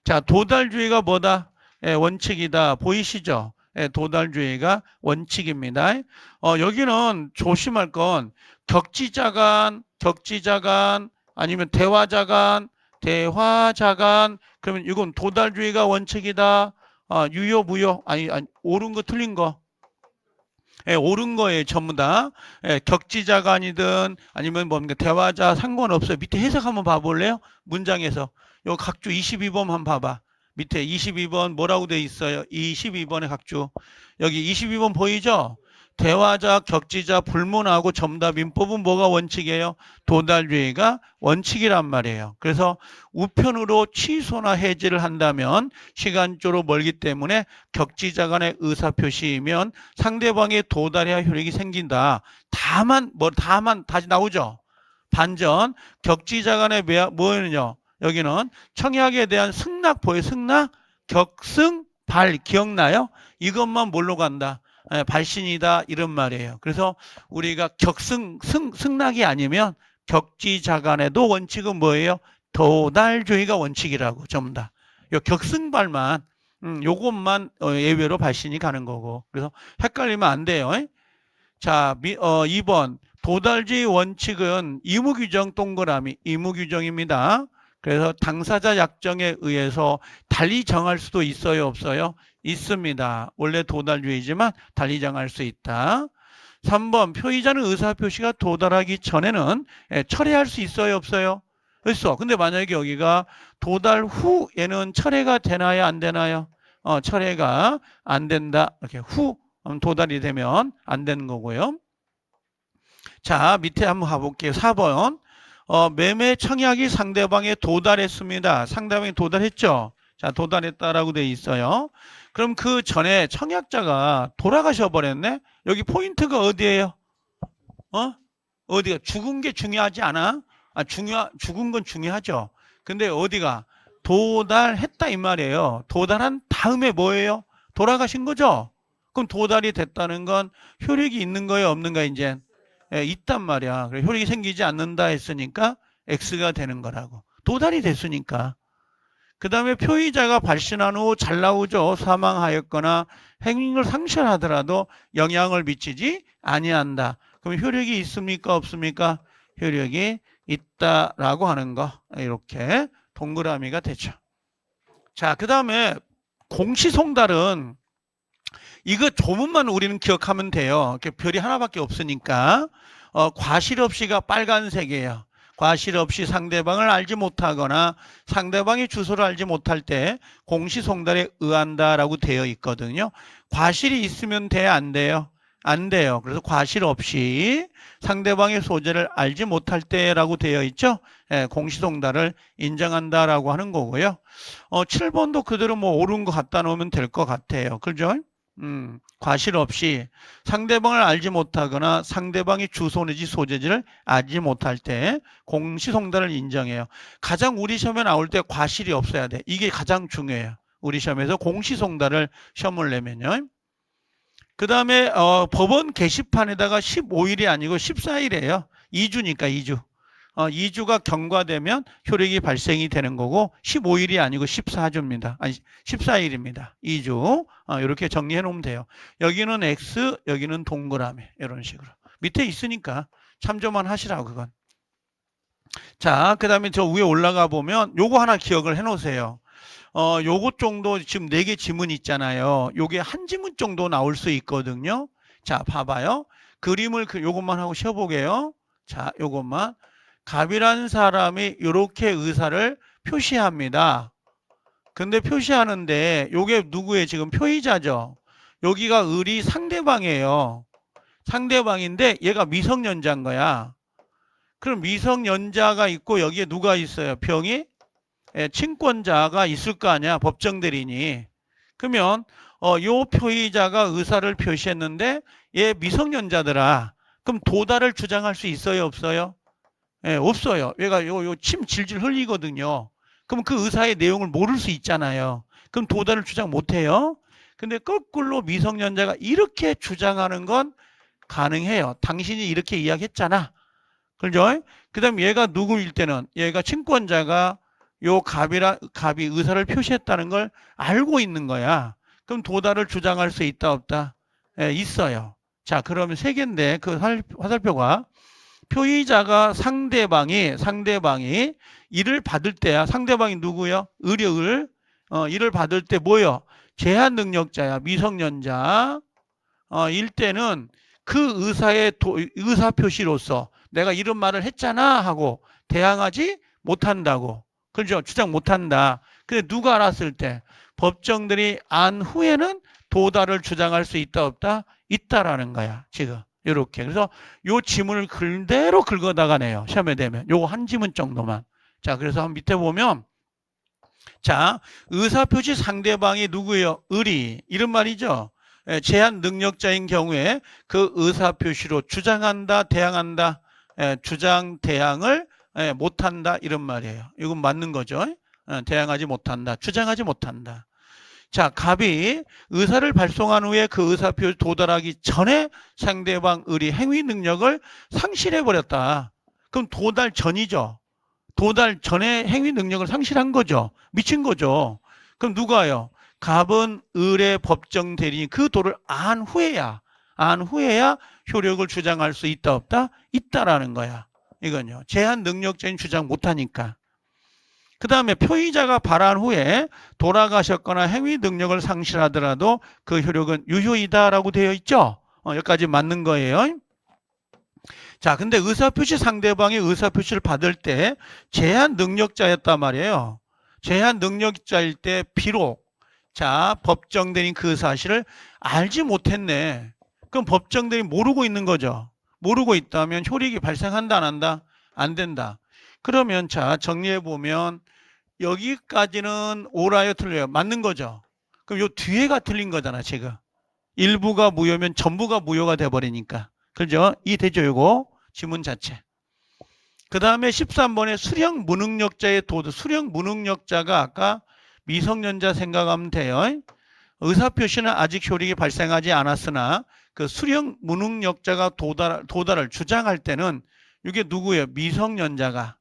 S1: 자, 도달주의가 뭐다? 원칙이다. 보이시죠? 도달주의가 원칙입니다. 여기는 조심할 건 격지자간 아니면 대화자간 그러면 이건 도달주의가 원칙이다. 유효 무효 아니 옳은 거 틀린 거. 옳은 거예요 전부 다. 격지자간이든 아니면 뭡니까 대화자 상관없어요. 밑에 해석 한번 봐볼래요? 문장에서 요 각주 22번 한번 봐봐. 밑에 22번 뭐라고 돼 있어요? 22번의 각주. 여기 22번 보이죠? 대화자, 격지자, 불문하고 정답 민법은 뭐가 원칙이에요? 도달주의가 원칙이란 말이에요. 그래서 우편으로 취소나 해지를 한다면 시간적으로 멀기 때문에 격지자 간의 의사표시이면 상대방의 도달해야 효력이 생긴다. 다만 다시 나오죠? 반전 격지자 간의 뭐였냐? 여기는 청약에 대한 승낙 보여 승낙 격승 발 기억나요? 이것만 뭘로 간다? 발신이다 이런 말이에요. 그래서 우리가 승낙이 아니면 격지자간에도 원칙은 뭐예요? 도달주의가 원칙이라고 전부 다. 요 격승발만 요것만 예외로 발신이 가는 거고. 그래서 헷갈리면 안 돼요. 자, 2번 도달주의 원칙은 의무규정 동그라미 의무규정입니다. 그래서 당사자 약정에 의해서 달리 정할 수도 있어요 없어요? 있습니다. 원래 도달주의지만 달리 정할 수 있다. 3번 표의자는 의사표시가 도달하기 전에는 철회할 수 있어요 없어요? 있어. 근데 만약에 여기가 도달 후에는 철회가 되나요 안 되나요? 철회가 안 된다. 이렇게 후 도달이 되면 안 되는 거고요. 자, 밑에 한번 가볼게요. 4번. 매매 청약이 상대방에 도달했습니다. 상대방이 도달했죠? 자, 도달했다라고 돼 있어요. 그럼 그 전에 청약자가 돌아가셔 버렸네? 여기 포인트가 어디예요? 어디가? 죽은 게 중요하지 않아? 죽은 건 중요하죠. 근데 어디가? 도달했다 이 말이에요. 도달한 다음에 뭐예요? 돌아가신 거죠? 그럼 도달이 됐다는 건 효력이 있는 거예요? 없는 거예요? 이제? 예, 있단 말이야. 그래, 효력이 생기지 않는다 했으니까 X가 되는 거라고. 도달이 됐으니까. 그 다음에 표의자가 발신한 후 잘 나오죠. 사망하였거나 행위를 상실하더라도 영향을 미치지 아니한다. 그럼 효력이 있습니까? 없습니까? 효력이 있다라고 하는 거. 이렇게 동그라미가 되죠. 자, 그 다음에 공시송달은 이거 조문만 우리는 기억하면 돼요. 이렇게 별이 하나밖에 없으니까. 과실 없이가 빨간색이에요. 과실 없이 상대방을 알지 못하거나 상대방의 주소를 알지 못할 때 공시송달에 의한다라고 되어 있거든요. 과실이 있으면 돼요? 안 돼요? 안 돼요. 그래서 과실 없이 상대방의 소재를 알지 못할 때라고 되어 있죠. 예, 공시송달을 인정한다라고 하는 거고요. 7번도 그대로 뭐 옳은 거 갖다 놓으면 될 것 같아요. 그죠? 과실 없이 상대방을 알지 못하거나 상대방의 주소 내지 소재지를 알지 못할 때 공시송달을 인정해요. 가장 우리 시험에 나올 때 과실이 없어야 돼. 이게 가장 중요해요. 우리 시험에서 공시송달을 시험을 내면요. 그 다음에 법원 게시판에다가 15일이 아니고 14일이에요. 2주니까 2주. 2주가 경과되면 효력이 발생이 되는 거고 15일이 아니고 14주입니다. 아니 14일입니다. 2주. 이렇게 정리해 놓으면 돼요. 여기는 X, 여기는 동그라미. 이런 식으로. 밑에 있으니까 참조만 하시라고 그건. 자, 그 다음에 저 위에 올라가 보면 요거 하나 기억을 해 놓으세요. 요것 정도 지금 4개 지문 있잖아요. 요게 한 지문 정도 나올 수 있거든요. 자, 봐봐요. 그림을 요것만 하고 쉬어보게요. 자, 요것만. 갑이라는 사람이 이렇게 의사를 표시합니다. 근데 표시하는데 요게 누구의 지금 표의자죠. 여기가 을이 상대방이에요. 상대방인데 얘가 미성년자인 거야. 그럼 미성년자가 있고 여기에 누가 있어요? 병이? 친권자가 있을 거 아니야. 법정 대리인이. 그러면 요 표의자가 의사를 표시했는데 얘 미성년자더라. 그럼 도달을 주장할 수 있어요? 없어요? 예, 없어요. 얘가 요 침 질질 흘리거든요. 그럼 그 의사의 내용을 모를 수 있잖아요. 그럼 도달을 주장 못해요. 근데 거꾸로 미성년자가 이렇게 주장하는 건 가능해요. 당신이 이렇게 이야기했잖아. 그죠? 그 다음 얘가 누구일 때는 얘가 친권자가 요 갑이 의사를 표시했다는 걸 알고 있는 거야. 그럼 도달을 주장할 수 있다 없다? 예, 있어요. 자, 그러면 세 개인데 그 화살표가 표의자가 상대방이 일을 받을 때야. 상대방이 누구요? 을을 일을 받을 때 뭐요? 제한 능력자야. 미성년자. 일 때는 그 의사의 의사 표시로서 내가 이런 말을 했잖아 하고 대항하지 못한다고. 그렇죠? 주장 못한다. 근데 누가 알았을 때 법정들이 안 후에는 도달을 주장할 수 있다 없다? 있다라는 거야. 지금. 이렇게. 그래서 요 지문을 그대로 긁어다가 내요. 시험에 되면. 요거 한 지문 정도만. 자, 그래서 밑에 보면 자, 의사표시 상대방이 누구예요? 을이. 이런 말이죠. 제한 능력자인 경우에 그 의사표시로 주장한다, 대항한다, 주장, 대항을 못한다 이런 말이에요. 이건 맞는 거죠. 대항하지 못한다, 주장하지 못한다. 자, 갑이 의사를 발송한 후에 그 의사표에 도달하기 전에 상대방 을이 행위 능력을 상실해버렸다. 그럼 도달 전이죠. 도달 전에 행위 능력을 상실한 거죠. 미친 거죠. 그럼 누가요? 갑은 을의 법정 대리인 그 도를 안 후에야 효력을 주장할 수 있다 없다? 있다라는 거야. 이건요. 제한 능력자인 주장 못하니까. 그 다음에 표의자가 발한 후에 돌아가셨거나 행위 능력을 상실하더라도 그 효력은 유효이다라고 되어 있죠. 여기까지 맞는 거예요. 자, 근데 의사표시 상대방이 의사표시를 받을 때 제한 능력자였단 말이에요. 제한 능력자일 때 비록 자, 법정대리인 그 사실을 알지 못했네. 그럼 법정대리인 모르고 있는 거죠. 모르고 있다면 효력이 발생한다, 안 한다? 안 된다. 그러면 자, 정리해 보면 여기까지는 옳아요, 틀려요? 맞는 거죠. 그럼 요 뒤에가 틀린 거잖아, 지금. 일부가 무효면 전부가 무효가 돼버리니까. 그죠? 이 되죠, 요거? 지문 자체. 그 다음에 13번에 수령 무능력자의 도드. 수령 무능력자가 아까 미성년자 생각하면 돼요. 의사표시는 아직 효력이 발생하지 않았으나 그 수령 무능력자가 도달을 주장할 때는 이게 누구예요? 미성년자가.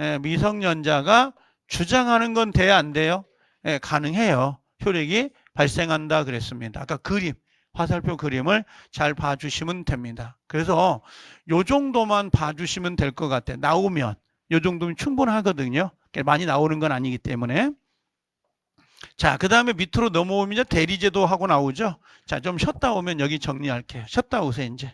S1: 예, 미성년자가 주장하는 건 돼야 안 돼요? 예, 가능해요. 효력이 발생한다 그랬습니다. 아까 그림, 화살표 그림을 잘 봐주시면 됩니다. 그래서 요 정도만 봐주시면 될 것 같아요. 나오면 요 정도면 충분하거든요. 많이 나오는 건 아니기 때문에. 자, 그 다음에 밑으로 넘어오면 이제 대리제도 하고 나오죠. 자, 좀 쉬었다 오면 여기 정리할게요. 쉬었다 오세요, 이제.